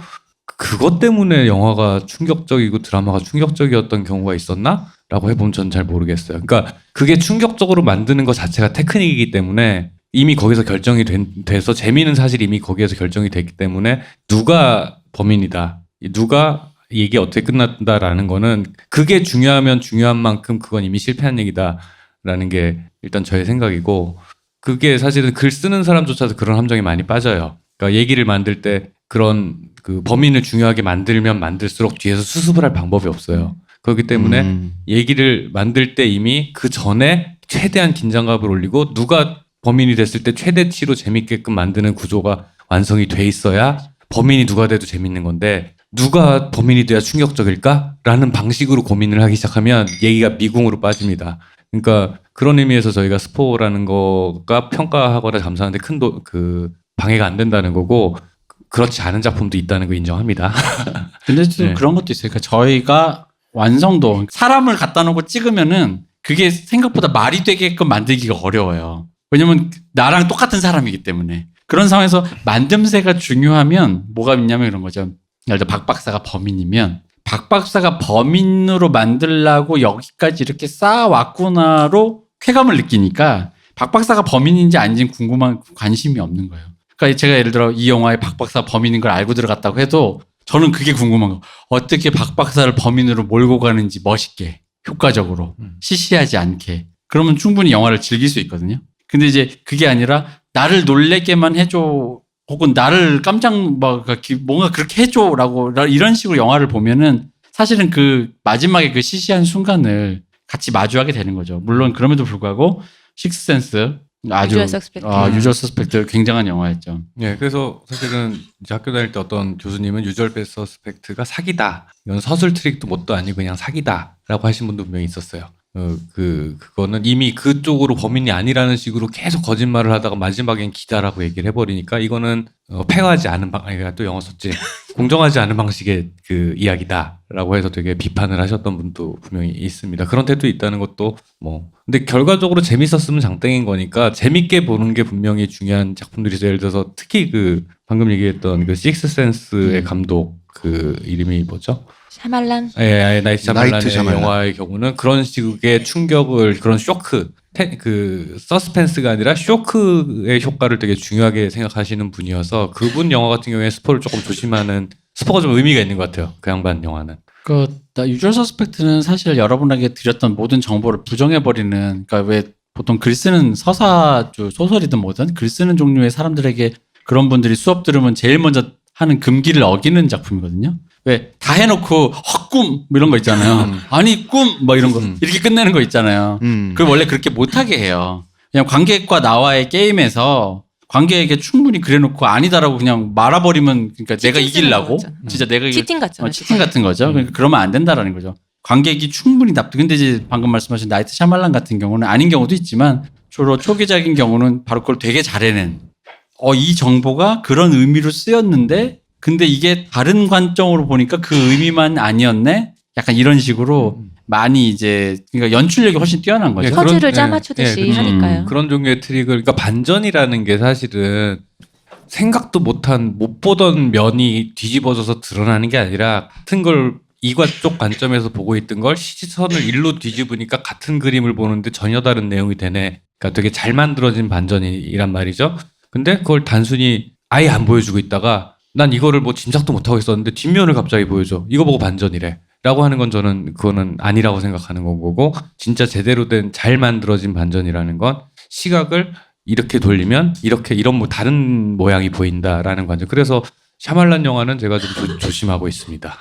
그것 때문에 영화가 충격적이고 드라마가 충격적이었던 경우가 있었나? 라고 해보면 전 잘 모르겠어요. 그러니까 그게 충격적으로 만드는 것 자체가 테크닉이기 때문에 이미 거기서 결정이 돼서 재미는 사실 이미 거기에서 결정이 됐기 때문에 누가 범인이다, 누가 얘기 어떻게 끝났다라는 거는 그게 중요하면 중요한 만큼 그건 이미 실패한 얘기다라는 게 일단 저의 생각이고, 그게 사실은 글 쓰는 사람조차도 그런 함정에 많이 빠져요. 그러니까 얘기를 만들 때 그런 그 범인을 중요하게 만들면 만들수록 뒤에서 수습을 할 방법이 없어요. 그렇기 때문에 얘기를 만들 때 이미 그 전에 최대한 긴장감을 올리고 누가 범인이 됐을 때 최대치로 재밌게끔 만드는 구조가 완성이 돼 있어야 범인이 누가 돼도 재밌는 건데, 누가 범인이 돼야 충격적일까라는 방식으로 고민을 하기 시작하면 얘기가 미궁으로 빠집니다. 그러니까 그런 의미에서 저희가 스포라는 거가 평가하거나 감사하는데 큰 방해가 안 된다는 거고, 그렇지 않은 작품도 있다는 거 인정합니다. 근데 또 네. 그런 것도 있어요. 그러니까 저희가 완성도, 사람을 갖다 놓고 찍으면은 그게 생각보다 말이 되게끔 만들기가 어려워요. 왜냐면 나랑 똑같은 사람이기 때문에. 그런 상황에서 만듦새가 중요하면 뭐가 있냐면 이런 거죠. 예를 들어 박 박사가 범인이면 박 박사가 범인으로 만들라고 여기까지 이렇게 쌓아왔구나로 쾌감을 느끼니까 박 박사가 범인인지 아닌지 궁금한 관심이 없는 거예요. 그러니까 제가 예를 들어 이 영화에 박 박사 범인인 걸 알고 들어갔다고 해도 저는 그게 궁금한 거. 어떻게 박 박사를 범인으로 몰고 가는지 멋있게, 효과적으로, 시시하지 않게. 그러면 충분히 영화를 즐길 수 있거든요. 근데 이제 그게 아니라 나를 놀래게만 해줘, 혹은 나를 뭔가 그렇게 해줘라고 이런 식으로 영화를 보면은 사실은 그 마지막에 그 시시한 순간을 같이 마주하게 되는 거죠. 물론 그럼에도 불구하고 식스센스 아주 유주얼 서스펙트. 유주얼 서스펙트 굉장한 영화였죠. 예, 그래서 사실은 이제 학교 다닐 때 어떤 교수님은 유주얼 서스펙트가 사기다, 이건 서술 트릭도 뭣도 아니고 그냥 사기다라고 하신 분도 분명히 있었어요. 그거는 이미 그쪽으로 범인이 아니라는 식으로 계속 거짓말을 하다가 마지막엔 기다라고 얘기를 해버리니까 이거는 페어하지 않은 또 영어 썼지, 공정하지 않은 방식의 그 이야기다라고 해서 되게 비판을 하셨던 분도 분명히 있습니다. 그런 태도 있다는 것도 근데 결과적으로 재밌었으면 장땡인 거니까 재밌게 보는 게 분명히 중요한 작품들이 있어요. 예를 들어서 특히 그 방금 얘기했던 그 식스센스의 감독, 그 이름이 뭐죠? 샤말란. 예, 나이트 샤말란의 샤말란. 영화의 경우는 그런 식의 충격을, 그런 쇼크, 그 서스펜스가 아니라 쇼크의 효과를 되게 중요하게 생각하시는 분이어서 그분 영화 같은 경우에 스포를 조금 조심하는, 스포가 좀 의미가 있는 것 같아요. 그 양반 영화는. 유주얼 서스펙트는 사실 여러분에게 드렸던 모든 정보를 부정해버리는, 그러니까 왜 보통 글 쓰는 서사주, 소설이든 뭐든 글 쓰는 종류의 사람들에게 그런 분들이 수업 들으면 제일 먼저 하는 금기를 어기는 작품이거든요. 왜 다 해놓고 헛꿈 이런 거 있잖아요. 아니 꿈 이런 거 이렇게 끝내는 거 있잖아요. 그걸 원래 그렇게 못하게 해요. 그냥 관객과 나와의 게임에서 관객에게 충분히 그래놓고 아니다라고 그냥 말아버리면, 그러니까 내가 이기려고 진짜 내가 치팅 같잖아요. 치팅 같은 거죠. 그러니까 그러면 안 된다라는 거죠. 관객이 충분히 근데 이제 방금 말씀하신 나이트 샤말란 같은 경우는 아닌 경우도 있지만 주로 초기작인 경우는 바로 그걸 되게 잘해낸, 이 정보가 그런 의미로 쓰였는데 근데 이게 다른 관점으로 보니까 그 의미만 아니었네? 약간 이런 식으로 많이 이제, 그러니까 연출력이 훨씬 뛰어난 거죠. 퍼즐을 짜맞추듯이 하니까요. 그런 종류의 트릭을, 그러니까 반전이라는 게 사실은 생각도 못한, 못 보던 면이 뒤집어져서 드러나는 게 아니라 같은 걸 이과 쪽 관점에서 보고 있던 걸 시선을 일로 뒤집으니까 같은 그림을 보는데 전혀 다른 내용이 되네. 그러니까 되게 잘 만들어진 반전이란 말이죠. 근데 그걸 단순히 아예 안 보여주고 있다가 난 이거를 짐작도 못하고 있었는데 뒷면을 갑자기 보여줘. 이거 보고 반전이래. 라고 하는 건 저는 그거는 아니라고 생각하는 거고, 진짜 제대로 된 잘 만들어진 반전이라는 건 시각을 이렇게 돌리면 이런 다른 모양이 보인다라는 관점. 그래서 샤말란 영화는 제가 좀 조심하고 있습니다.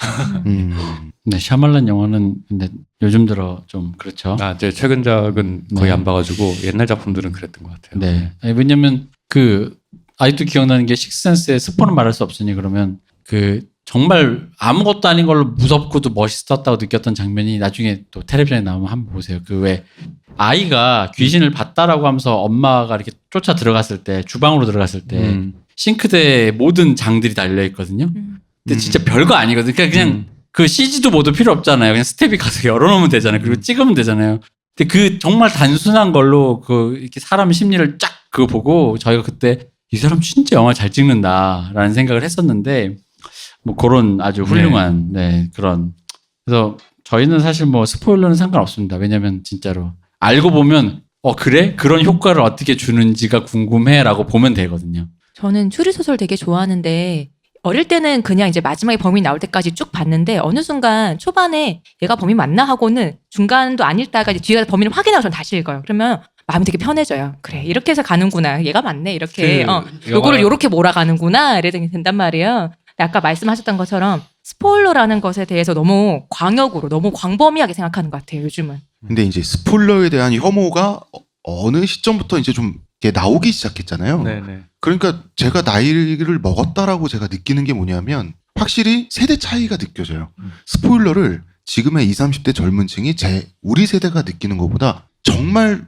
네, 샤말란 영화는 근데 요즘 들어 좀 그렇죠. 제 최근작은 거의 네. 안 봐가지고 옛날 작품들은 그랬던 것 같아요. 네. 아니, 왜냐면 아직도 기억나는 게 식스센스의 스포는 말할 수 없으니 그러면 정말 아무것도 아닌 걸로 무섭고도 멋있었다고 느꼈던 장면이 나중에 또 텔레비전에 나오면 한번 보세요. 왜 아이가 귀신을 봤다라고 하면서 엄마가 이렇게 쫓아 들어갔을 때, 주방으로 들어갔을 때 싱크대에 모든 장들이 달려 있거든요. 근데 진짜 별거 아니거든요. 그냥 그 CG도 모두 필요 없잖아요. 그냥 스텝이 가서 열어놓으면 되잖아요. 그리고 찍으면 되잖아요. 근데 정말 단순한 걸로 이렇게 사람 심리를 쫙 그거 보고 저희가 그때 이 사람 진짜 영화 잘 찍는다라는 생각을 했었는데, 그런 아주 훌륭한, 그런. 그래서 저희는 사실 뭐 스포일러는 상관없습니다. 왜냐면 진짜로 알고 보면 그래? 그런 효과를 어떻게 주는지가 궁금해라고 보면 되거든요. 저는 추리소설 되게 좋아하는데 어릴 때는 그냥 이제 마지막에 범인 나올 때까지 쭉 봤는데 어느 순간 초반에 얘가 범인 맞나 하고는 중간도 안 읽다가 이제 뒤에 범인을 확인하고 저는 다시 읽어요. 그러면 마음이 되게 편해져요. 그래 이렇게 해서 가는구나. 얘가 맞네. 이렇게 요거를 요렇게 몰아가는구나. 이래야 된단 말이에요. 근데 아까 말씀하셨던 것처럼 스포일러라는 것에 대해서 너무 광역으로 너무 광범위하게 생각하는 것 같아요. 요즘은. 근데 이제 스포일러에 대한 혐오가 어느 시점부터 이제 좀 이렇게 나오기 시작했잖아요. 네네. 그러니까 제가 나이를 먹었다라고 제가 느끼는 게 뭐냐면 확실히 세대 차이가 느껴져요. 스포일러를 지금의 20, 30대 젊은 층이 우리 세대가 느끼는 것보다 정말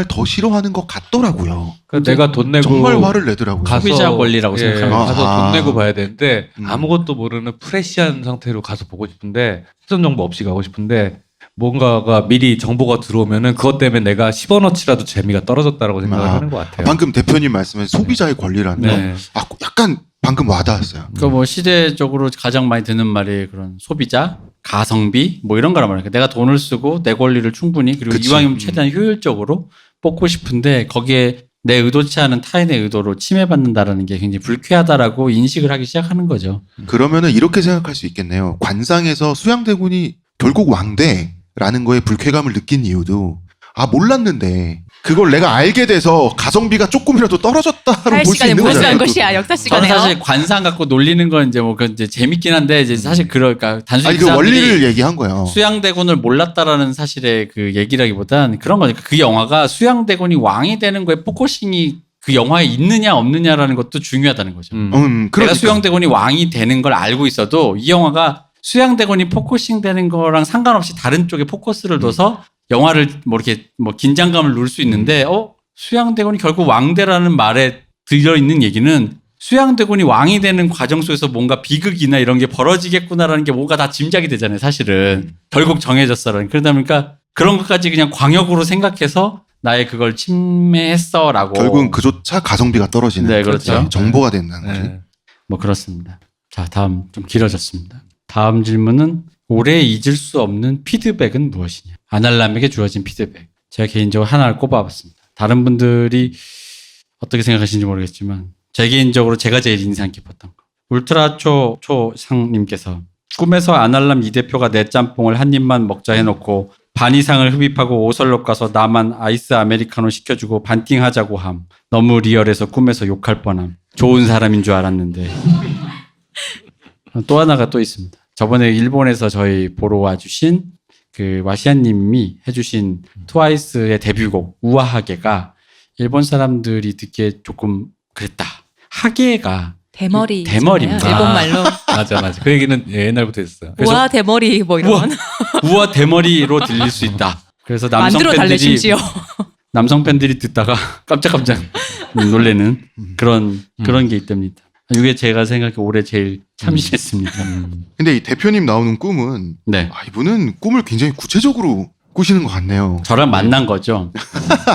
더 싫어하는 것 같더라고요. 그러니까 내가 돈 내고 정말 화를 내더라고요. 소비자 권리라고 생각합니다. 가서 돈 내고 봐야 되는데 음. 아무것도 모르는 프레시한 상태로 가서 보고 싶은데 사전 정보 없이 가고 싶은데 뭔가가 미리 정보가 들어오면은 그것 때문에 내가 10원어치라도 재미가 떨어졌다라고 생각을 하는 것 같아요. 방금 대표님 말씀하신 소비자의 권리라는 네. 약간 방금 와닿았어요. 그러니까 뭐 시대적으로 가장 많이 듣는 말이 그런 소비자, 가성비 뭐 이런 거란 말이에요. 내가 돈을 쓰고 내 권리를 충분히 그리고 그치. 이왕이면 최대한 효율적으로 뽑고 싶은데 거기에 내 의도치 않은 타인의 의도로 침해받는다라는 게 굉장히 불쾌하다라고 인식을 하기 시작하는 거죠. 그러면은 이렇게 생각할 수 있겠네요. 관상에서 수양대군이 결국 왕대라는 거에 불쾌감을 느낀 이유도 몰랐는데 그걸 내가 알게 돼서 가성비가 조금이라도 떨어졌다로 할 볼 수 시간에 있는 무엇을 거잖아요. 한 것이야. 역사 저는 시간에요. 사실 관상 갖고 놀리는 건 이제 뭐 그 이제 재밌긴 한데 이제 사실 그럴까 단순히 아니 그 그 원리를 사람들이 얘기한 거예요. 수양대군을 몰랐다라는 사실의 그 얘기라기보단 그런 거니까 그 영화가 수양대군이 왕이 되는 거에 포커싱이 그 영화에 있느냐 없느냐라는 것도 중요하다는 거죠. 그러니까. 내가 수양대군이 왕이 되는 걸 알고 있어도 이 영화가 수양대군이 포커싱 되는 거랑 상관없이 다른 쪽에 포커스를 둬서 영화를 뭐 이렇게 뭐 긴장감을 누를 수 있는데 수양대군이 결국 왕대라는 말에 들어있는 얘기는 수양대군이 왕이 되는 과정 속에서 뭔가 비극이나 이런 게 벌어지겠구나라는 게 뭔가 다 짐작이 되잖아요. 사실은 결국 정해졌어라는. 그러다 보니까 그런 것까지 그냥 광역으로 생각해서 나의 그걸 침해했어라고. 결국은 그조차 가성비가 떨어지는 네, 그렇죠. 정보가 된다는 거지. 네. 뭐 그렇습니다. 자, 다음 좀 길어졌습니다. 다음 질문은 오래 잊을 수 없는 피드백은 무엇이냐? 아날람에게 주어진 피드백. 제가 개인적으로 하나를 꼽아봤습니다. 다른 분들이 어떻게 생각하시는지 모르겠지만 제 개인적으로 제가 제일 인상 깊었던 거. 울트라 초상님께서 꿈에서 아날람 이 대표가 내 짬뽕을 한 입만 먹자 해놓고 반 이상을 흡입하고 오설로 가서 나만 아이스 아메리카노 시켜주고 반띵하자고 함. 너무 리얼해서 꿈에서 욕할 뻔함. 좋은 사람인 줄 알았는데. 또 하나가 또 있습니다. 저번에 일본에서 저희 보러 와주신 그 와시안님이 해주신 트와이스의 데뷔곡 우아하게가 일본 사람들이 듣기에 조금 그랬다. 하게가 대머리. 대머리입니다. 일본말로. 맞아. 그 얘기는 옛날부터 했어요. 우와 대머리 뭐 이런. 우아 대머리로 들릴 수 있다. 그래서 남성 만들어 달래 팬들이 심지어. 남성 팬들이 듣다가 깜짝깜짝 놀래는 그런 게 있답니다. 이게 제가 생각해 올해 제일 참신했습니다. 근데 이 대표님 나오는 꿈은 네. 이분은 꿈을 굉장히 구체적으로 꾸시는 것 같네요. 저랑 만난 거죠.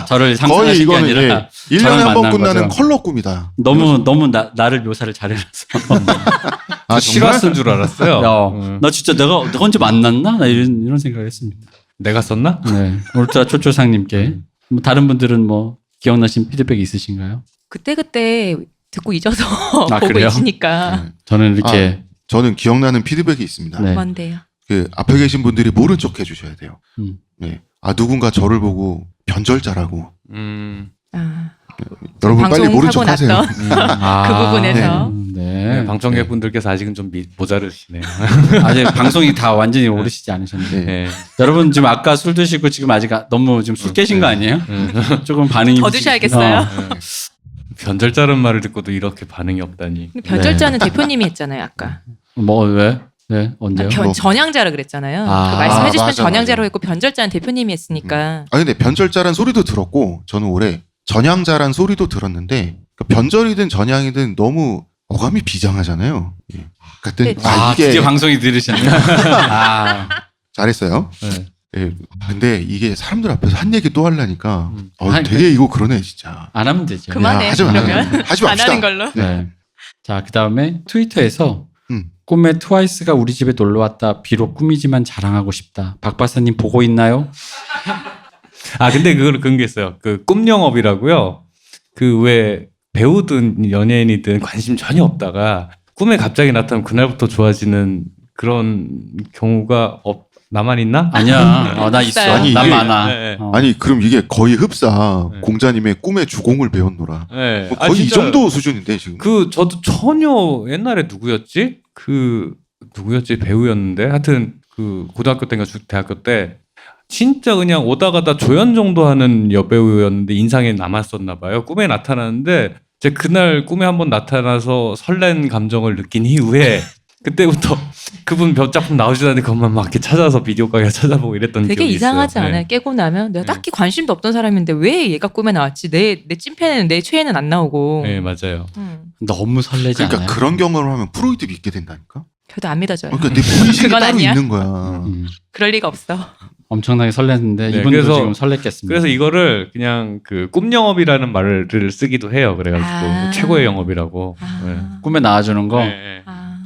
저를 거의 상상하신 게 이거는 아니라 1년에 저랑 한 번 만난 끝나는 거죠. 컬러 꿈이다. 너무 나를 묘사를 잘해놔서 정말? 실화 쓴 줄 알았어요. 나 진짜 내가 언제 만났나? 나 이런 생각을 했습니다. 내가 썼나? 네. 울트라 초초상님께 뭐 다른 분들은 뭐 기억나신 피드백이 있으신가요? 그때 듣고 잊어서 아, 보고 그래요? 있으니까. 저는 이렇게 저는 기억나는 피드백이 있습니다. 네. 뭔데요? 그 앞에 계신 분들이 모른 척 해주셔야 돼요. 음. 네. 누군가 저를 보고 변절자라고. 아, 여러분 빨리 방송 모른 사고 척 하세요. 났던 그 부분에서. 네. 네, 방청객분들께서 아직은 좀 모자르시네요. 아직 방송이 다 완전히 오르시지 않으셨는데. 네. 네. 여러분 지금 아까 술 드시고 지금 아직 너무 지금 술 깨신 거 아니에요? 조금 반응이 더 드셔야겠어요. 변절자는 말을 듣고도 이렇게 반응이 없다니. 근데 변절자는 대표님이 했잖아요, 아까. 뭐 왜? 네 언제요? 뭐. 전향자라 그랬잖아요. 아, 그 말씀해주시면 맞아, 전향자로 맞아. 했고 변절자는 대표님이 했으니까. 근데 변절자란 소리도 들었고 저는 올해 전향자란 소리도 들었는데 그러니까 변절이든 전향이든 너무 어감이 비장하잖아요. 예. 그때 네. 이게 드디어 방송이 들으셨네. 아, 잘했어요. 네. 예. 근데 이게 사람들 앞에서 한 얘기 또 하려니까 아니, 되게 이거 그러네 진짜. 안 하면 되죠. 그만해. 하지 마. 그러면 하지 안 맙시다. 하는 걸로. 네. 자, 그 다음에 트위터에서 꿈에 트와이스가 우리 집에 놀러 왔다. 비록 꿈이지만 자랑하고 싶다. 박 박사님 보고 있나요? 아 근데 그런 게 있어요. 그 꿈영업이라고요. 그 왜 배우든 연예인이든 관심 전혀 없다가 꿈에 갑자기 나타나면 그날부터 좋아지는 그런 경우가 나만 있나? 아니야. 나 있어. 있어요. 아니, 난 이게- 많아. 네. 어. 아니 그럼 이게 거의 흡사 네. 공자님의 꿈의 주공을 배웠노라. 네. 뭐 아, 거의 이 진짜 정도 수준인데 지금. 저도 전혀 옛날에 누구였지? 배우였는데 하여튼 그 고등학교 때인가 대학교 때 진짜 그냥 오다 가다 조연 정도 하는 여배우였는데 인상에 남았었나 봐요. 꿈에 나타나는데 제가 그날 꿈에 한번 나타나서 설렌 감정을 느낀 이후에 그때부터 그분 몇 작품 나오시다니 그것만 막 이렇게 찾아서 비디오 가게 찾아보고 이랬던 되게 기억이 이상하지 있어요. 않아요? 네. 깨고 나면 내가 네. 딱히 관심도 없던 사람인데 왜 얘가 꿈에 나왔지? 내 찐팬은 내 최애는 안 나오고. 네, 맞아요. 너무 설레지 그러니까 않아요? 그런 경험을 하면 프로이드 믿게 된다니까. 저도 안 믿어져요. 그러니까 내 본심이 그건 따로 아니야. 있는 거야. 그럴 리가 없어. 엄청나게 설렜는데 네, 이분도 그래서- 지금 설렜겠습니다. 그래서 이거를 그냥 그 꿈영업이라는 말을 쓰기도 해요. 그래가지고 아. 최고의 영업이라고. 네. 꿈에 나와주는 거 네, 네. 아.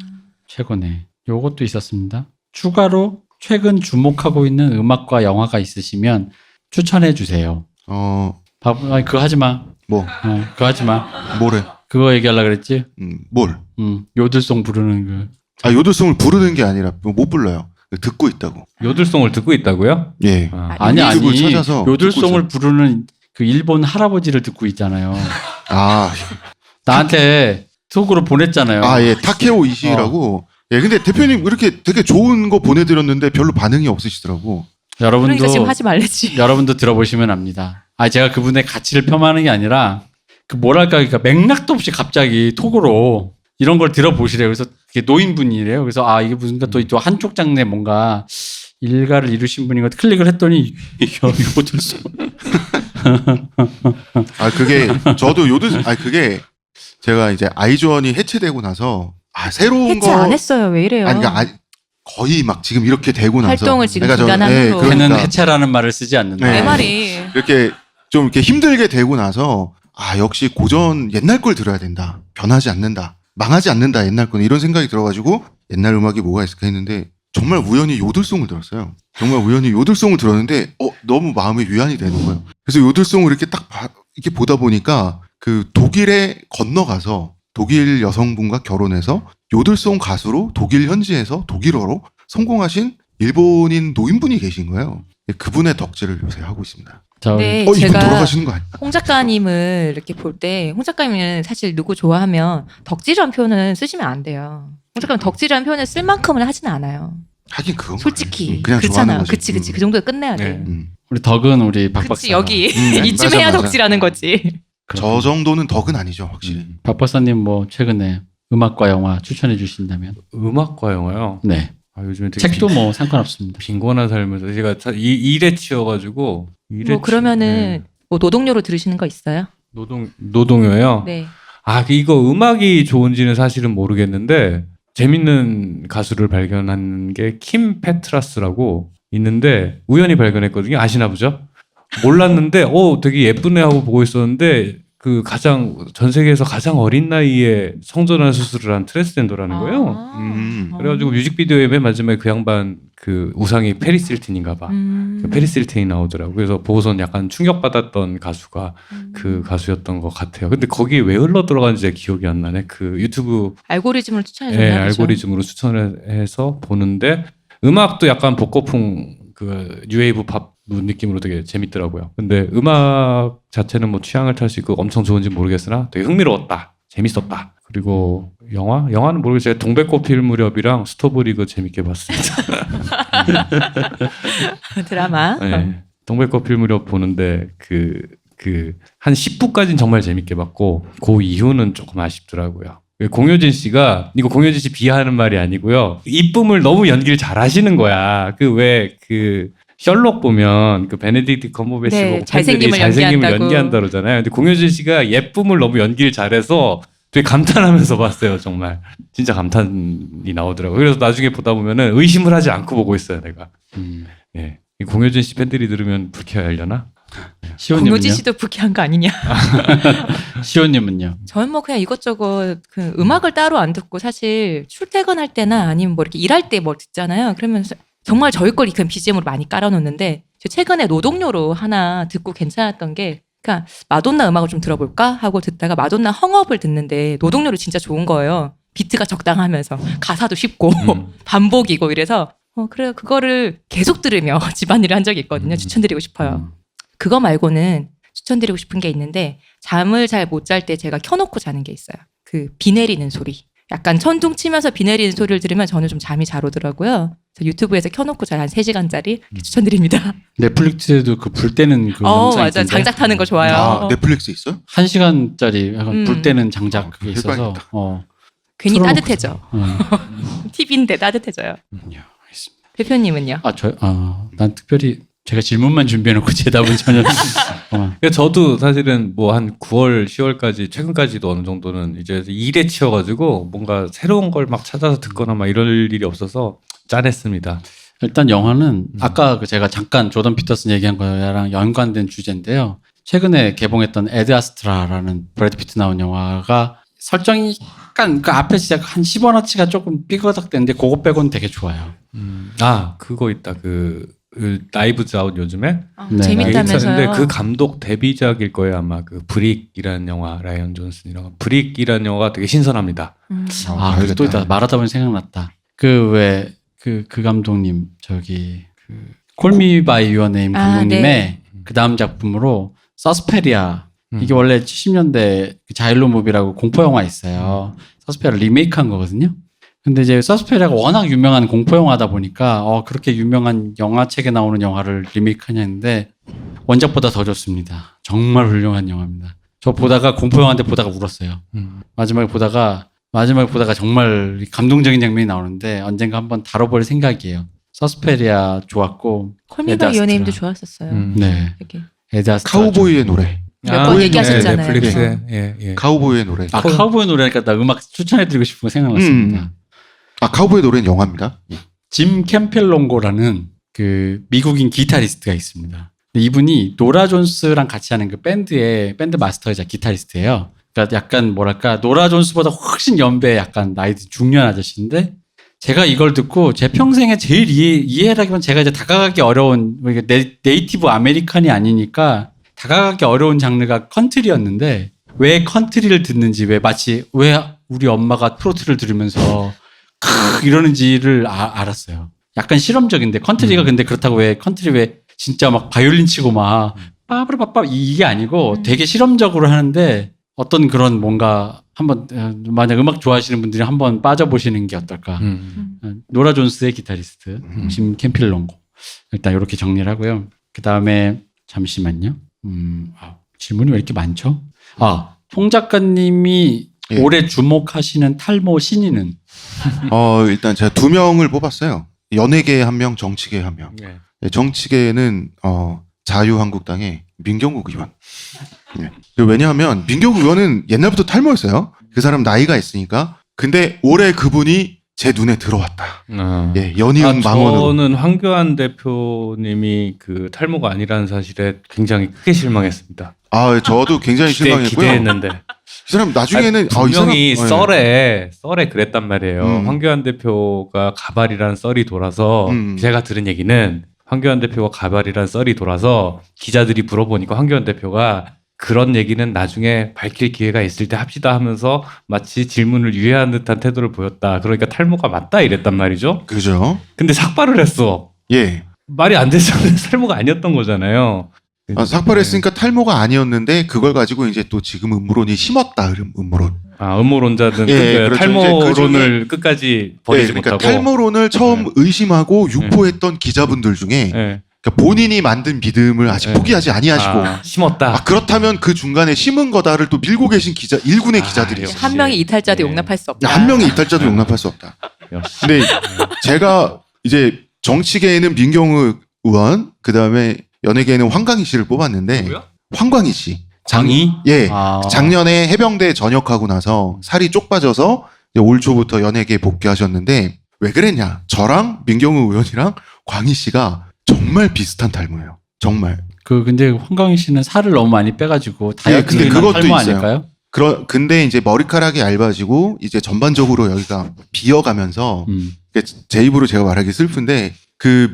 최고네. 요것도 있었습니다. 추가로 최근 주목하고 있는 음악과 영화가 있으시면 추천해 주세요. 아니 그거 하지 마. 뭐 그거 하지 마. 뭐래? 그거 얘기하려 그랬지? 뭘? 요들송 부르는 그. 아 요들송을 부르는 게 아니라 못 불러요. 듣고 있다고. 요들송을 듣고 있다고요? 예. 아, 아니 유튜브를 찾아서 요들송을 부르는 그 일본 할아버지를 듣고 있잖아요. 아, 나한테 속으로 보냈잖아요. 예, 타케오 이시라고. 예, 근데 대표님 이렇게 되게 좋은 거 보내드렸는데 별로 반응이 없으시더라고. 여러분도 그러니까 지금 하지 말랬지. 여러분도 들어보시면 압니다. 제가 그분의 가치를 폄하하는 게 아니라 그 뭐랄까 그러니까 맥락도 없이 갑자기 톡으로 이런 걸 들어보시래요. 그래서 그게 노인분이래요. 그래서 이게 무슨 또 한쪽 장르에 뭔가 일가를 이루신 분인 것 같아. 클릭을 했더니 이거 들었어. 그게 저도 그게 제가 이제 아이즈원이 해체되고 나서 새로운 해체 안 했어요. 왜 이래요? 그러니까 거의 막 지금 이렇게 되고 나서 활동을 지금 그러니까 중단함으로. 걔는 그러니까 해체라는 말을 쓰지 않는다. 네. 내 말이. 이렇게 좀 이렇게 힘들게 되고 나서 역시 고전 옛날 걸 들어야 된다. 변하지 않는다. 망하지 않는다. 옛날 거는 이런 생각이 들어가지고 옛날 음악이 뭐가 있을까 했는데 정말 우연히 요들송을 들었어요. 정말 우연히 요들송을 들었는데 너무 마음이 위안이 되는 거예요. 그래서 요들송을 이렇게 이렇게 보다 보니까 그 독일에 건너가서 독일 여성분과 결혼해서 요들송 가수로 독일 현지에서 독일어로 성공하신 일본인 노인분이 계신 거예요. 그분의 덕질을 요새 하고 있습니다. 네, 이분 제가 돌아가시는 거 아니야? 홍 작가님을 이렇게 볼 때 홍 작가님은 사실 누구 좋아하면 덕질이라는 표현은 쓰시면 안 돼요. 홍 작가님 덕질이라는 표현을 쓸 만큼은 하지는 않아요. 하긴 그건 솔직히 그냥 그렇잖아요. 좋아하는 거지. 그치 그 정도에 끝내야 돼. 네. 우리 덕은 우리 박 그치 박사. 여기 이쯤 맞아, 해야 맞아. 덕질하는 거지. 저 정도는 덕은 아니죠, 확실히. 박 박사님 뭐 최근에 음악과 영화 추천해 주신다면? 음악과 영화요. 네. 요즘에 되게 책도 뭐 상관없습니다. 빈곤한 삶에서 제가 일에 치여가지고 뭐 그러면은 뭐 노동요로 들으시는 거 있어요? 노동요요. 네. 이거 음악이 좋은지는 사실은 모르겠는데 재밌는 가수를 발견한 게 킴 페트라스라고 있는데 우연히 발견했거든요. 아시나 보죠? 몰랐는데 되게 예쁘네 하고 보고 있었는데 그 전 세계에서 가장 어린 나이에 성전환 수술을 한 트랜스젠더라는 거예요. 그래가지고 뮤직비디오에 맨 마지막에 그 양반 그 우상이 페리스 힐튼인가 봐. 페리스 힐튼이 나오더라고. 그래서 보고선 약간 충격받았던 가수가 그 가수였던 것 같아요. 근데 거기에 왜 흘러 들어간지 제 기억이 안 나네. 그 유튜브 알고리즘으로 추천해줬나 보죠. 알고리즘으로 추천을 해서 보는데 음악도 약간 복고풍 그 뉴웨이브 팝 느낌으로 되게 재밌더라고요. 근데 음악 자체는 뭐 취향을 탈 수 있고 엄청 좋은지 모르겠으나 되게 흥미로웠다. 재밌었다. 그리고 영화는 모르겠어요. 제가 동백꽃 필 무렵이랑 스토브리그 재밌게 봤습니다. 드라마. 네. 동백꽃 필 무렵 보는데 한 10부까지는 정말 재밌게 봤고 그 이후는 조금 아쉽더라고요. 공효진 씨가 이거 공효진 씨 비하하는 말이 아니고요. 이쁨을 너무 연기를 잘하시는 거야. 셜록 보면 그 베네딕트 컴버배치 네, 보고 잘생김을 팬들이 잘생김을 연기한다고. 연기한다 그러잖아요. 근데 공효진 씨가 예쁨을 너무 연기를 잘해서 되게 감탄하면서 봤어요. 정말 진짜 감탄이 나오더라고요. 그래서 나중에 보다 보면은 의심을 하지 않고 보고 있어요. 내가. 예. 이 공효진 씨 팬들이 들으면 불쾌하려나? 시호님은요? 공효진 씨도 부캐한 거 아니냐? 시호님은요? 저는 뭐 그냥 이것저것 그 음악을 따로 안 듣고 사실 출퇴근할 때나 아니면 뭐 이렇게 일할 때 뭐 듣잖아요. 그러면 정말 저희 걸 그냥 BGM으로 많이 깔아놓는데 저 최근에 노동요로 하나 듣고 괜찮았던 게 그러니까 마돈나 음악을 좀 들어볼까 하고 듣다가 마돈나 헝업을 듣는데 노동요로 진짜 좋은 거예요. 비트가 적당하면서 가사도 쉽고 반복이고 이래서 그래요. 그거를 계속 들으며 집안일을 한 적이 있거든요. 추천드리고 싶어요. 그거 말고는 추천드리고 싶은 게 있는데 잠을 잘 못 잘 때 제가 켜놓고 자는 게 있어요. 그 비 내리는 소리. 약간 천둥 치면서 비 내리는 소리를 들으면 저는 좀 잠이 잘 오더라고요. 그래서 유튜브에서 켜놓고 잘 한 3시간짜리 추천드립니다. 넷플릭스에도 그 불 때는 그 영상 맞아. 있던데 장작 타는 거 좋아요. 아, 넷플릭스 있어요? 1시간짜리 약간 불 때는 장작 그게 있어서 해봐야겠다. 괜히 틀어놓고 따뜻해져. TV인데 따뜻해져요. 알겠습니다. 대표님은요? 난 특별히 제가 질문만 준비해놓고 대답은 전혀. 그러니까 저도 사실은 뭐 한 9월, 10월까지 최근까지도 어느 정도는 이제 일에 치여가지고 뭔가 새로운 걸 막 찾아서 듣거나 막 이럴 일이 없어서 짠했습니다. 일단 영화는 아까 그 제가 잠깐 조던 피터슨 얘기한 거랑 연관된 주제인데요. 최근에 개봉했던 에드 아스트라라는 브래드 피트 나온 영화가 설정이 약간 그 앞에 시작 한 10원어치가 조금 삐거덕대는데 그거 빼고는 되게 좋아요. 그거 있다. 그 라이브즈 아웃 요즘에 네, 재밌다면서요. 근데 그 감독 데뷔작일 거예요. 아마 그 브릭이라는 영화, 라이언 존슨이랑 브릭이라는 영화가 되게 신선합니다. 그리고 또 있다. 말하다 보니 생각났다. 그 감독님 저기 그 콜미 바이 유어 네임 감독님의 네. 그 다음 작품으로 서스페리아 이게 원래 70년대 자일로 무비라고 공포 영화 있어요. 서스페리아 리메이크한 거거든요. 근데 이제 서스페리아가 워낙 유명한 공포 영화다 보니까 그렇게 유명한 영화책에 나오는 영화를 리메이크하냐 했는데 원작보다 더 좋습니다. 정말 훌륭한 영화입니다. 저 보다가 공포 영화인데 보다가 울었어요. 마지막에 보다가 정말 감동적인 장면이 나오는데 언젠가 한번 다뤄볼 생각이에요. 서스페리아 좋았고 콜미바 유어네임도 좋았었어요. 네. 이렇게. 에드 아스트라 카우보이의 노래. 몇 번 얘기하셨잖아요. 넷플릭스에 예. 카우보이의 노래. 카우보이 노래니까 나 음악 추천해드리고 싶은 거 생각났습니다. 카우보이의 노래는 영화입니다. 짐 캠펠롱고라는 그 미국인 기타리스트가 있습니다. 근데 이분이 노라 존스랑 같이 하는 그 밴드 마스터이자 기타리스트예요. 그러니까 약간 뭐랄까 노라 존스보다 훨씬 연배 약간 나이 중년 아저씨인데 제가 이걸 듣고 제 평생에 제일 이해하기만 제가 이제 다가가기 어려운 네이티브 아메리칸이 아니니까 다가가기 어려운 장르가 컨트리였는데 왜 컨트리를 듣는지 왜 우리 엄마가 트로트를 들으면서 이러는지를 알았어요. 약간 실험적인데 컨트리가 근데 그렇다고 왜 진짜 막 바이올린 치고 막 빠브라빠빠 이게 아니고 되게 실험적으로 하는데 어떤 그런 뭔가 한번 만약 음악 좋아하시는 분들이 한번 빠져보시는 게 어떨까. 노라 존스의 기타리스트 짐 캠필롱고 일단 이렇게 정리를 하고요. 그 다음에 잠시만요. 질문이 왜 이렇게 많죠? 송 작가님이 예. 올해 주목하시는 탈모 신인은? 일단 제가 2명을 뽑았어요. 연예계 1명, 정치계 1명. 예. 정치계는 자유한국당의 민경욱 의원. 예. 왜냐하면 민경욱 의원은 옛날부터 탈모였어요. 그 사람 나이가 있으니까. 근데 올해 그분이 제 눈에 들어왔다. 예, 연이은 망원으로. 저는 황교안 대표님이 그 탈모가 아니라는 사실에 굉장히 크게 실망했습니다. 저도 굉장히 실망했고요. 기대했는데. 이 사람 나중에는 분명히 이 사람, 썰에 그랬단 말이에요. 황교안 대표가 가발이란 썰이 돌아서 제가 들은 얘기는 황교안 대표가 가발이란 썰이 돌아서 기자들이 물어보니까 황교안 대표가 그런 얘기는 나중에 밝힐 기회가 있을 때 합시다 하면서 마치 질문을 유예한 듯한 태도를 보였다. 그러니까 탈모가 맞다 이랬단 말이죠. 그죠? 근데 삭발을 했어. 예. 말이 안 됐었는데 탈모가 아니었던 거잖아요. 삭발했으니까 탈모가 아니었는데 그걸 가지고 이제 또 지금 음모론이 심었다. 음모론. 음모론자든 예, 그렇죠. 탈모론을 끝까지 버리지 그러니까 못하고 탈모론을 처음 의심하고 유포했던 기자분들 중에 예. 그러니까 본인이 만든 믿음을 아직 포기하지 아니하시고 심었다. 그렇다면 그 중간에 심은 거다를 또 밀고 계신 일군의 기자들이 있어요. 한 명이 이탈자도 예. 용납할 수 없다. 한 명이 이탈자도 용납할 수 없다. 역시. 근데 제가 이제 정치계에는 민경욱 의원, 그 다음에 연예계에는 황광희 씨를 뽑았는데 누구요? 황광희 씨. 장이? 예. 작년에 해병대 전역하고 나서 살이 쪽 빠져서 이제 올 초부터 연예계에 복귀하셨는데 왜 그랬냐? 저랑 민경욱 의원이랑 광희 씨가 정말 비슷한 탈모예요. 정말. 근데 황강희 씨는 살을 너무 많이 빼가지고 다이어트 근데 그것도 탈모 있어요. 아닐까요? 근데 이제 머리카락이 얇아지고 이제 전반적으로 여기가 비어가면서 제 입으로 제가 말하기 슬픈데 그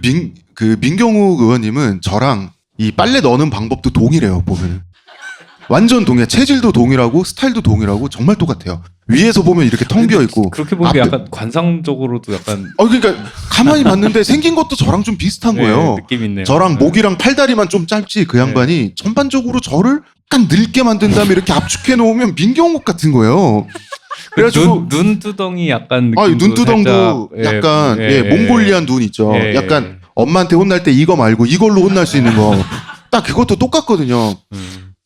민경욱 의원님은 저랑 이 빨래 넣는 방법도 동일해요. 보면은 완전 동일해. 체질도 동일하고 스타일도 동일하고 정말 똑같아요. 위에서 보면 이렇게 텅 비어 있고 그렇게 보면 앞에- 약간 관상적으로도 약간 그러니까 가만히 봤는데 생긴 것도 저랑 좀 비슷한 거예요. 느낌 있네요. 저랑 목이랑 팔다리만 좀 짧지 그 양반이 전반적으로 저를 약간 늙게 만든 다음에 이렇게 압축해 놓으면 민경욱 같은 거예요. 그래가지고 눈두덩이 약간 눈두덩도 살짝, 약간 몽골리안 눈 있죠. 예, 약간 엄마한테 혼날 때 이거 말고 이걸로 혼날 수 있는 거. 딱 그것도 똑같거든요.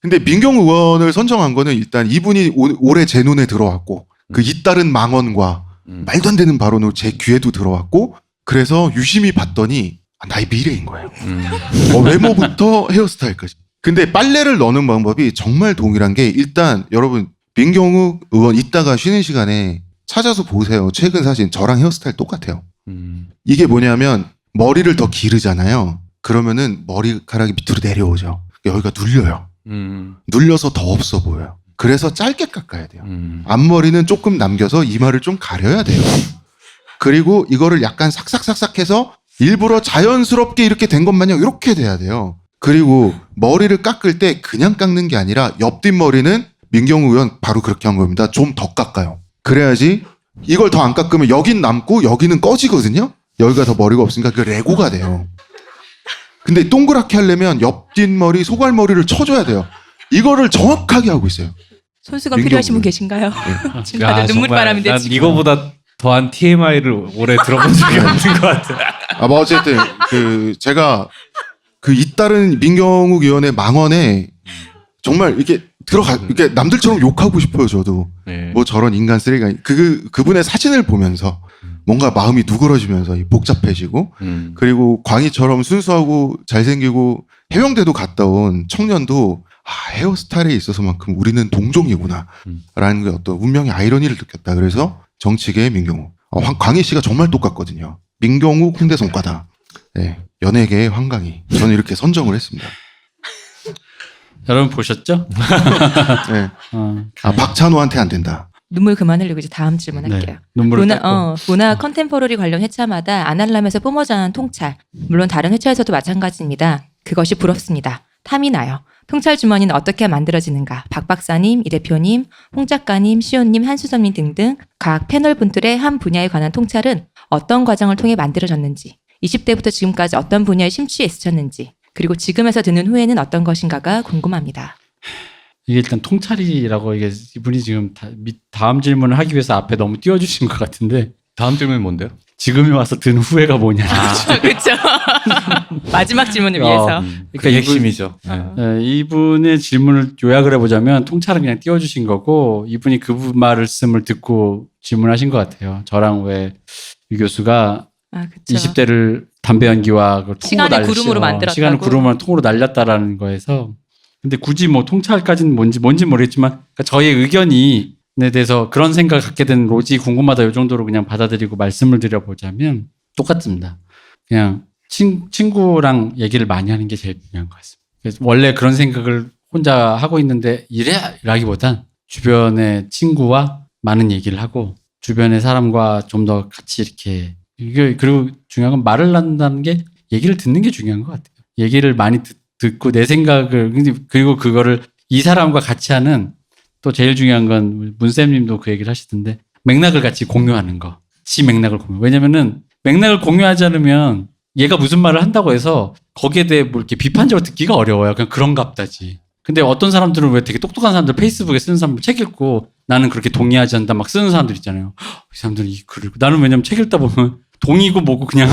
근데 민경욱 의원을 선정한 거는 일단 이분이 올해 제 눈에 들어왔고 그 잇따른 망언과 말도 안 되는 발언으로 제 귀에도 들어왔고 그래서 유심히 봤더니 나의 미래인 거예요. 외모부터 헤어스타일까지. 근데 빨래를 넣는 방법이 정말 동일한 게 일단 여러분 민경욱 의원 이따가 쉬는 시간에 찾아서 보세요. 최근 사진 저랑 헤어스타일 똑같아요. 이게 뭐냐면 머리를 더 기르잖아요. 그러면은 머리카락이 밑으로 내려오죠. 여기가 눌려요. 눌려서 더 없어 보여요. 그래서 짧게 깎아야 돼요. 앞머리는 조금 남겨서 이마를 좀 가려야 돼요. 그리고 이거를 약간 삭삭삭삭해서 일부러 자연스럽게 이렇게 된 것 마냥 이렇게 돼야 돼요. 그리고 머리를 깎을 때 그냥 깎는 게 아니라 옆뒷머리는 민경욱 의원 바로 그렇게 한 겁니다. 좀 더 깎아요. 그래야지 이걸 더 안 깎으면 여긴 남고 여기는 꺼지거든요. 여기가 더 머리가 없으니까 그 레고가 돼요. 근데 동그랗게 하려면 옆뒷머리, 소갈머리를 쳐줘야 돼요. 이거를 정확하게 하고 있어요. 손수가 민경욱. 필요하신 분 계신가요? 지금 다들 눈물바람인데 난 지금. 이거보다 더한 TMI를 올해 들어본 적이 없는 것 같아. 뭐 어쨌든 제가 그 잇따른 민경욱 의원의 망언에 정말 이렇게 이렇게 남들처럼 욕하고 싶어요. 저도 네. 뭐 저런 인간 쓰레기가 그분의 사진을 보면서 뭔가 마음이 누그러지면서 복잡해지고 그리고 광희처럼 순수하고 잘생기고 해병대도 갔다 온 청년도 헤어스타일에 있어서만큼 우리는 동종이구나 라는 게 어떤 운명의 아이러니를 느꼈다. 그래서 정치계의 민경욱. 광희 씨가 정말 똑같거든요. 민경욱 홍대 손과다. 네, 연예계의 황강희. 저는 이렇게 선정을 했습니다. 여러분 보셨죠? 네. 어, 박찬호한테 안 된다. 눈물 그만 흘리고 이제 다음 질문할게요. 네, 눈물을 닦고. 문화 컨템포러리 관련 회차마다 아날람에서 뿜어져나온 통찰, 물론 다른 회차에서도 마찬가지입니다. 그것이 부럽습니다. 탐이 나요. 통찰 주머니는 어떻게 만들어지는가? 박 박사님, 이 대표님, 홍 작가님, 시온님, 한수점님 등등 각 패널 분들의 한 분야에 관한 통찰은 어떤 과정을 통해 만들어졌는지, 20대부터 지금까지 어떤 분야에 심취해 있으셨는지, 그리고 지금에서 듣는 후에는 어떤 것인가가 궁금합니다. 이게 일단 통찰이라고 이분이 지금 다음 질문을 하기 위해서 앞에 너무 띄워주신 것 같은데 다음 질문이 뭔데요? 지금에 와서 든 후회가 뭐냐. 그렇죠. 마지막 질문을 위해서. 그게 핵심이죠. 이분의 질문을 요약을 해보자면 통찰은 그냥 띄워주신 거고 이분이 그 말씀을 듣고 질문하신 것 같아요. 저랑 왜 유 교수가 그쵸. 20대를 담배 연기와 통으로 시간을 구름으로 만들었다고. 시간을 구름으로 통으로 날렸다라는 거에서 근데 굳이 뭐 통찰까지는 뭔지 모르겠지만 그러니까 저의 의견이 에 대해서 그런 생각을 갖게 된 로지 궁금하다 이 정도로 그냥 받아들이고 말씀을 드려보자면 똑같습니다. 그냥 친구랑 얘기를 많이 하는 게 제일 중요한 것 같습니다. 그래서 원래 그런 생각을 혼자 하고 있는데 이래라기보단 주변의 친구와 많은 얘기를 하고 주변의 사람과 좀 더 같이 이렇게 그리고 중요한 건 말을 한다는 게 얘기를 듣는 게 중요한 것 같아요. 얘기를 많이 듣고 내 생각을 그리고 그거를 이 사람과 같이 하는 또 제일 중요한 건 문쌤님도 그 얘기를 하시던데 맥락을 같이 공유하는 거. 맥락을 공유. 왜냐면은 맥락을 공유하지 않으면 얘가 무슨 말을 한다고 해서 거기에 대해 뭐 이렇게 비판적으로 듣기가 어려워요. 그냥 그런갑다지. 근데 어떤 사람들은 왜 되게 똑똑한 사람들 페이스북에 쓰는 사람들 책 읽고 나는 그렇게 동의하지 않는다 막 쓰는 사람들 있잖아요. 이 사람들은 이 글을 나는 왜냐면 책 읽다 보면 동의고 뭐고 그냥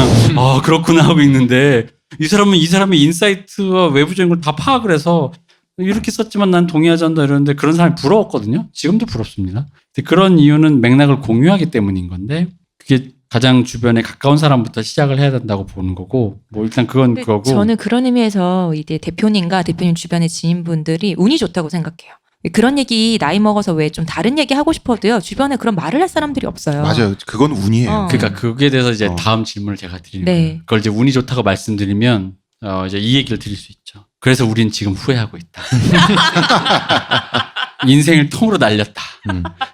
그렇구나 하고 있는데 이 사람은 이 사람의 인사이트와 외부적인 걸 다 파악을 해서 이렇게 썼지만 난 동의하지 않는다 이러는데 그런 사람이 부러웠거든요. 지금도 부럽습니다. 근데 그런 이유는 맥락을 공유하기 때문인 건데 그게 가장 주변에 가까운 사람부터 시작을 해야 된다고 보는 거고 뭐 일단 그건 그거고 저는 그런 의미에서 이제 대표님과 대표님 주변의 지인분들이 운이 좋다고 생각해요. 그런 얘기 나이 먹어서 왜 좀 다른 얘기 하고 싶어도요 주변에 그런 말을 할 사람들이 없어요. 맞아요. 그건 운이에요. 그러니까 그게 대해서 이제 다음 질문을 제가 드리는 거예요. 그걸 이제 운이 좋다고 말씀드리면 이제 이 얘기를 드릴 수 있죠. 그래서 우린 지금 후회하고 있다. 인생을 통으로 날렸다.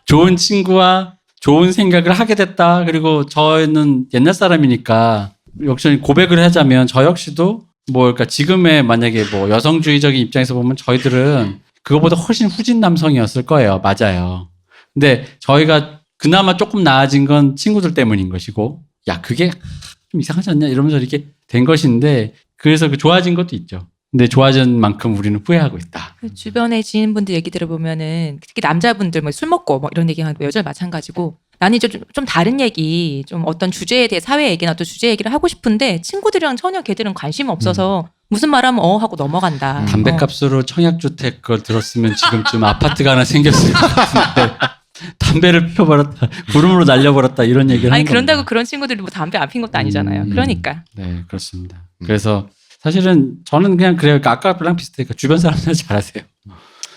좋은 친구와 좋은 생각을 하게 됐다. 그리고 저는 옛날 사람이니까 역시 고백을 하자면 저 역시도 뭐 그러니까 지금의 만약에 뭐 여성주의적인 입장에서 보면 저희들은 그거보다 훨씬 후진 남성이었을 거예요. 맞아요. 근데 저희가 그나마 조금 나아진 건 친구들 때문인 것이고, 야 그게 좀 이상하지 않냐 이러면서 이렇게 된 것인데, 그래서 그 좋아진 것도 있죠. 근데 좋아진 만큼 우리는 후회하고 있다. 주변에 지인분들 얘기 들어보면은 특히 남자분들 뭐 술 먹고 뭐 이런 얘기하는 거 여자 마찬가지고, 나는 이제 좀 다른 얘기, 좀 어떤 주제에 대해 사회 얘기나 또 주제 얘기를 하고 싶은데 친구들이랑 전혀 걔들은 관심 없어서 무슨 말하면 하고 넘어간다. 담배값으로 청약주택 걸 들었으면 지금쯤 아파트가 하나 생겼을 것 같은데 담배를 피워버렸다, 구름으로 날려버렸다 이런 얘기를 아니 하는 그런다고 겁니다. 그런 친구들이 뭐 담배 안 핀 것도 아니잖아요. 그러니까. 네, 그렇습니다. 그래서 사실은 저는 그냥 그래요. 그러니까 아까랑 비슷해요. 그러니까 주변 사람들 잘하세요.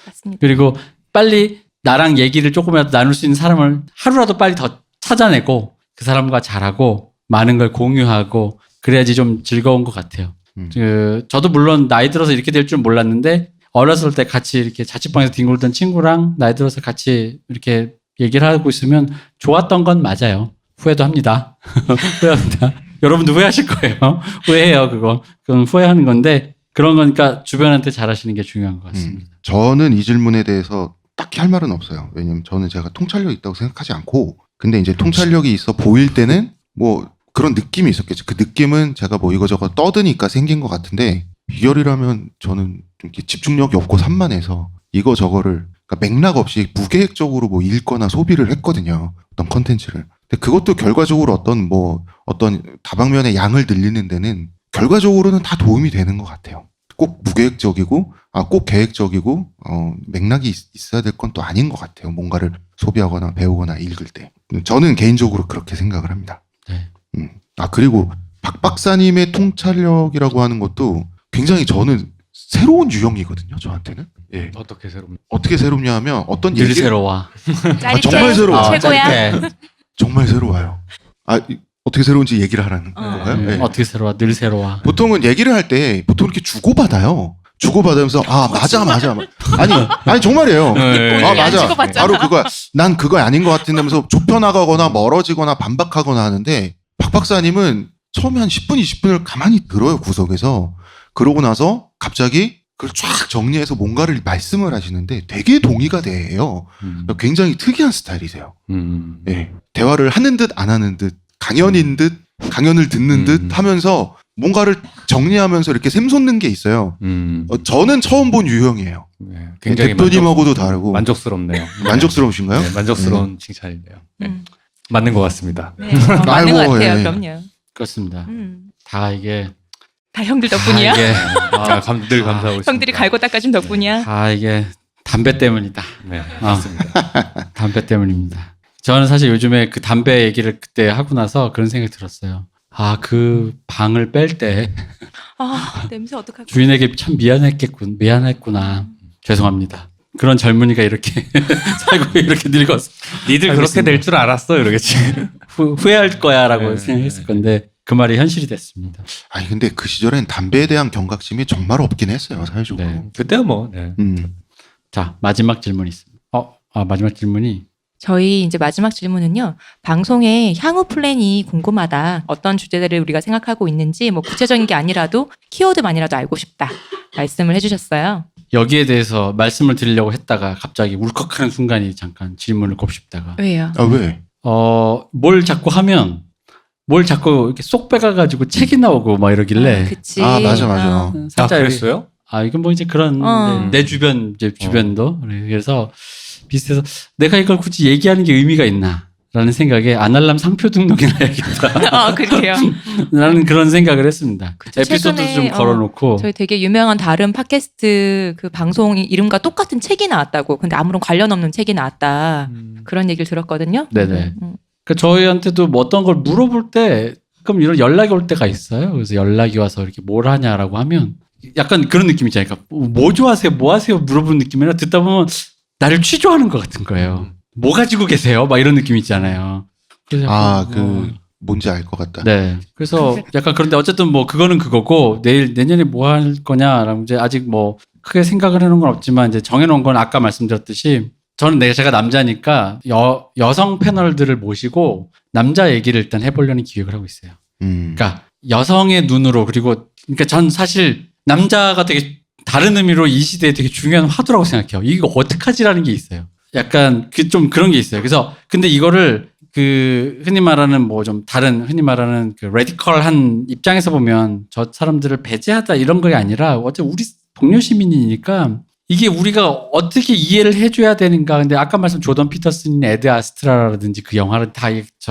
맞습니다. 그리고 빨리 나랑 얘기를 조금이라도 나눌 수 있는 사람을 하루라도 빨리 더 찾아내고 그 사람과 잘하고 많은 걸 공유하고 그래야지 좀 즐거운 것 같아요. 저도 물론 나이 들어서 이렇게 될 줄 몰랐는데 어렸을 때 같이 이렇게 자취방에서 뒹굴던 친구랑 나이 들어서 같이 이렇게 얘기를 하고 있으면 좋았던 건 맞아요. 후회도 합니다. 후회합니다. 여러분도 후회하실 거예요. 후회해요, 그거. 그건 후회하는 건데 그런 거니까 주변한테 잘하시는 게 중요한 것 같습니다. 저는 이 질문에 대해서 딱히 할 말은 없어요. 왜냐면 저는 제가 통찰력이 있다고 생각하지 않고, 근데 이제 통찰력이 있어 보일 때는 뭐 그런 느낌이 있었겠죠. 그 느낌은 제가 뭐 이거저거 떠드니까 생긴 것 같은데, 비결이라면 저는 좀 이렇게 집중력이 없고 산만해서 이거저거를 그러니까 맥락 없이 무계획적으로 뭐 읽거나 소비를 했거든요. 어떤 컨텐츠를. 근데 그것도 결과적으로 어떤 다방면의 양을 늘리는 데는 결과적으로는 다 도움이 되는 것 같아요. 꼭 무계획적이고, 꼭 계획적이고, 맥락이 있어야 될 건 또 아닌 것 같아요. 뭔가를 소비하거나 배우거나 읽을 때. 저는 개인적으로 그렇게 생각을 합니다. 네. 그리고 박 박사님의 통찰력이라고 하는 것도 굉장히 저는 새로운 유형이거든요. 저한테는. 예. 어떻게 새롭냐? 어떻게 새롭냐 하면 어떤 늘 얘기를 새로워. 짧게 정말 새로워. 최고야. 짧게. 정말 새로워요. 어떻게 새로운지 얘기를 하라는 건가요? 예. 어떻게 새로워? 늘 새로워. 보통은 얘기를 할 때 보통 이렇게 주고받아요. 주고받으면서 맞아. 아니 정말이에요. 네. 맞아. 주고받잖아. 바로 그거야. 난 그거 아닌 것 같은데면서 좁혀나가거나 멀어지거나 반박하거나 하는데, 박 박사님은 처음에 한 10분, 20분을 가만히 들어요, 구석에서. 그러고 나서 갑자기 그걸 쫙 정리해서 뭔가를 말씀을 하시는데 되게 동의가 돼요. 굉장히 특이한 스타일이세요. 예. 대화를 하는 듯 안 하는 듯, 강연인 듯, 강연을 듣는 듯 하면서 뭔가를 정리하면서 이렇게 샘솟는 게 있어요. 저는 처음 본 유형이에요. 네, 굉장히 대표님하고도 다르고. 만족스럽네요. 만족스러우신가요? 네, 만족스러운 칭찬이네요. 네. 맞는 것 같습니다. 네, 맞는 아이고, 것 같아요. 예. 그럼요. 그렇습니다. 다 이게 다 형들 덕분이야. 다 이게 늘 감사하고 있습니다. 형들이 갈고 닦아준 덕분이야. 다 이게 담배 때문이다. 네, 맞습니다. 담배 때문입니다. 저는 사실 요즘에 그 담배 얘기를 그때 하고 나서 그런 생각이 들었어요. 그 방을 뺄 때 냄새 어떡하지? 주인에게 참 미안했구나. 죄송합니다. 그런 젊은이가 이렇게 살고 이렇게 늙었어. 니들 그렇게 알겠습니다. 될 줄 알았어 이러겠지. 후회할 거야라고 네, 생각했을 건데 그 말이 현실이 됐습니다. 근데 그 시절엔 담배에 대한 경각심이 정말 없긴 했어요, 사회적으로. 네. 그때야 뭐. 네. 자, 마지막 질문이 있습니다. 마지막 질문이 저희 이제 마지막 질문은요. 방송의 향후 플랜이 궁금하다. 어떤 주제들을 우리가 생각하고 있는지 뭐 구체적인 게 아니라도 키워드만이라도 알고 싶다. 말씀을 해주셨어요. 여기에 대해서 말씀을 드리려고 했다가 갑자기 울컥하는 순간이 잠깐 질문을 곱씹다가 왜요? 왜? 뭘 자꾸 하면 뭘 자꾸 이렇게 쏙 빼가가지고 책이 나오고 막 이러길래 그치. 맞아. 살짝 그랬어요? 이건 뭐 이제 그런 내 주변 이제 주변도 그래서 비슷해서 내가 이걸 굳이 얘기하는 게 의미가 있나라는 생각에 아날람 상표 등록이나 해야겠다. 그렇게요. 라는 그런 생각을 했습니다. 에피소드 최근에, 좀 걸어놓고 저희 되게 유명한 다른 팟캐스트 그 방송 이름과 똑같은 책이 나왔다고. 근데 아무런 관련 없는 책이 나왔다. 그런 얘기를 들었거든요. 네네. 그러니까 저희한테도 뭐 어떤 걸 물어볼 때 그럼 이런 연락이 올 때가 있어요. 그래서 연락이 와서 이렇게 뭘 하냐라고 하면 약간 그런 느낌 있잖아요. 그러니까 뭐 좋아하세요? 뭐 하세요? 물어보는 느낌이라 듣다 보면 나를 취조하는 것 같은 거예요. 뭐 가지고 계세요? 막 이런 느낌 있잖아요. 그래서 뭔지 알 것 같다. 네. 그래서 약간 그런데 어쨌든 뭐 그거는 그거고 내년에 뭐 할 거냐라고 이제 아직 뭐 크게 생각을 해놓은 건 없지만 이제 정해놓은 건 아까 말씀드렸듯이 저는 제가 남자니까 여성 패널들을 모시고 남자 얘기를 일단 해보려는 기획을 하고 있어요. 그러니까 여성의 눈으로 그러니까 전 사실 남자가 되게 다른 의미로 이 시대에 되게 중요한 화두라고 생각해요. 이거 어떡하지라는 게 있어요. 약간 좀 그런 게 있어요. 그래서 근데 이거를 그 흔히 말하는 뭐 좀 다른 흔히 말하는 그 레디컬한 입장에서 보면 저 사람들을 배제하다 이런 게 아니라 어차피 우리 동료 시민이니까 이게 우리가 어떻게 이해를 해줘야 되는가. 근데 아까 말씀 조던 피터슨이나 에드 아스트라라든지 그 영화를 다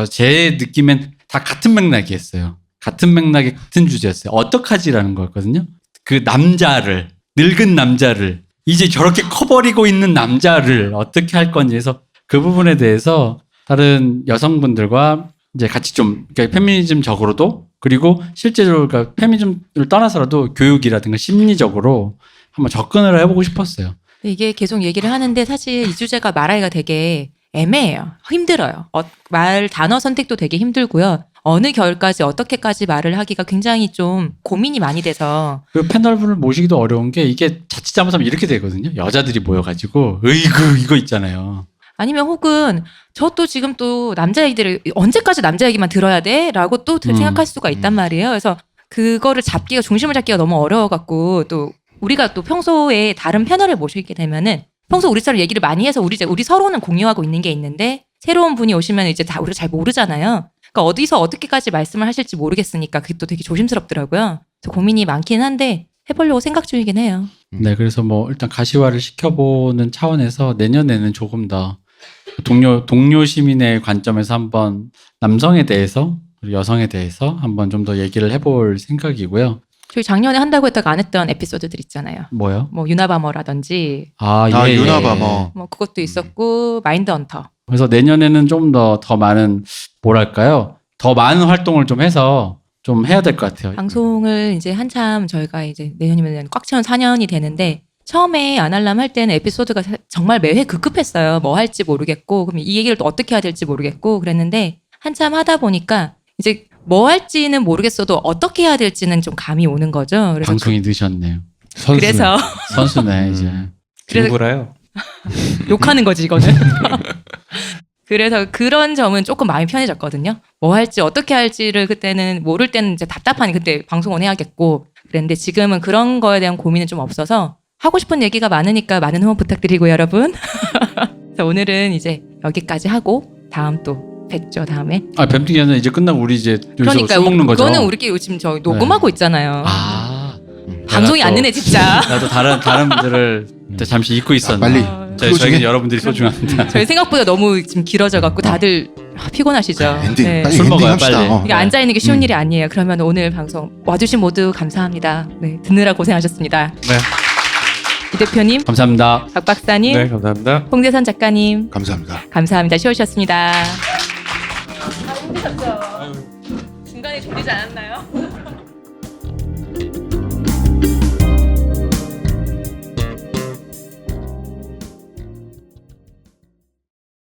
제 느낌엔 다 같은 맥락이었어요. 같은 맥락의 같은 주제였어요. 어떡하지라는 거였거든요. 그 남자를 늙은 남자를 이제 저렇게 커버리고 있는 남자를 어떻게 할 건지 해서 그 부분에 대해서 다른 여성분들과 이제 같이 좀 그러니까 페미니즘적으로도 그리고 실제로 그러니까 페미니즘을 떠나서라도 교육이라든가 심리적으로 한번 접근을 해보고 싶었어요. 이게 계속 얘기를 하는데 사실 이 주제가 말하기가 되게 애매해요. 힘들어요. 말 단어 선택도 되게 힘들고요. 어느 결까지 어떻게까지 말을 하기가 굉장히 좀 고민이 많이 돼서 그 패널분을 모시기도 어려운 게 이게 자칫 잘못하면 이렇게 되거든요. 여자들이 모여가지고 으이구 이거 있잖아요. 아니면 혹은 저 또 지금 또 남자 얘기들을 언제까지 남자 얘기만 들어야 돼? 라고 또 생각할 수가 있단 말이에요. 그래서 그거를 중심을 잡기가 너무 어려워갖고 또 우리가 또 평소에 다른 패널을 모시게 되면은 평소 우리처럼 얘기를 많이 해서 우리 서로는 공유하고 있는 게 있는데 새로운 분이 오시면 이제 다 우리가 잘 모르잖아요. 그러니까 어디서 어떻게까지 말씀을 하실지 모르겠으니까 그게 또 되게 조심스럽더라고요. 그래서 고민이 많긴 한데 해보려고 생각 중이긴 해요. 네, 그래서 뭐 일단 가시화를 시켜보는 차원에서 내년에는 조금 더 동료 시민의 관점에서 한번 남성에 대해서 그리고 여성에 대해서 한번 좀 더 얘기를 해볼 생각이고요. 저희 작년에 한다고 했다가 안 했던 에피소드들 있잖아요. 뭐요? 뭐 유나바머라든지 유나바머. 뭐 그것도 있었고 마인드 헌터. 그래서 내년에는 좀 더 많은 뭐랄까요? 더 많은 활동을 좀 해서 좀 해야 될 것 같아요. 방송을 이제 한참 저희가 이제 내년이면 꽉 채운 4년이 되는데 처음에 아날람 할 때는 에피소드가 정말 매회 급급했어요. 뭐 할지 모르겠고 그럼 이 얘기를 또 어떻게 해야 될지 모르겠고 그랬는데 한참 하다 보니까 이제 뭐 할지는 모르겠어도 어떻게 해야 될지는 좀 감이 오는 거죠. 그래서 방송이 늦었네요. 그래서 선수네 이제. 그래서 친구라요. 욕하는 거지 이거는. 그래서 그런 점은 조금 마음이 편해졌거든요. 뭐 할지 어떻게 할지를 그때는 모를 때는 이제 답답하니 그때 방송은 해야겠고 그랬는데 지금은 그런 거에 대한 고민은 좀 없어서 하고 싶은 얘기가 많으니까 많은 후원 부탁드리고 여러분. 그래서 오늘은 이제 여기까지 하고 다음 또 뵙죠 다음에. 아 뱀핑이 아니라 이제 끝나고 우리 이제 여기서 그러니까 술 먹는 거죠. 그거는 우리끼리 지금 저희 녹음하고 있잖아요. 아 방송이 내가 안 또- 되네 진짜. 나도 다른 분들을 또 잠시 잊고 있었네. 빨리 저희는 클로징해. 여러분들이 소중합니다. 저희 생각보다 너무 지금 길어져 갖고 다들 피곤하시죠. 엔딩 네. 빨리 술 엔딩 먹어요, 합시다. 빨리. 이게 앉아 있는 게 쉬운 음. 일이 아니에요. 그러면 오늘 방송 와주신 모두 감사합니다. 네, 듣느라 고생하셨습니다. 네. 이 대표님, 감사합니다. 박 박사님, 네, 감사합니다. 홍대선 작가님, 감사합니다. 감사합니다. 쉬우셨습니다. 힘드셨죠? 중간에 졸리지 않았나요?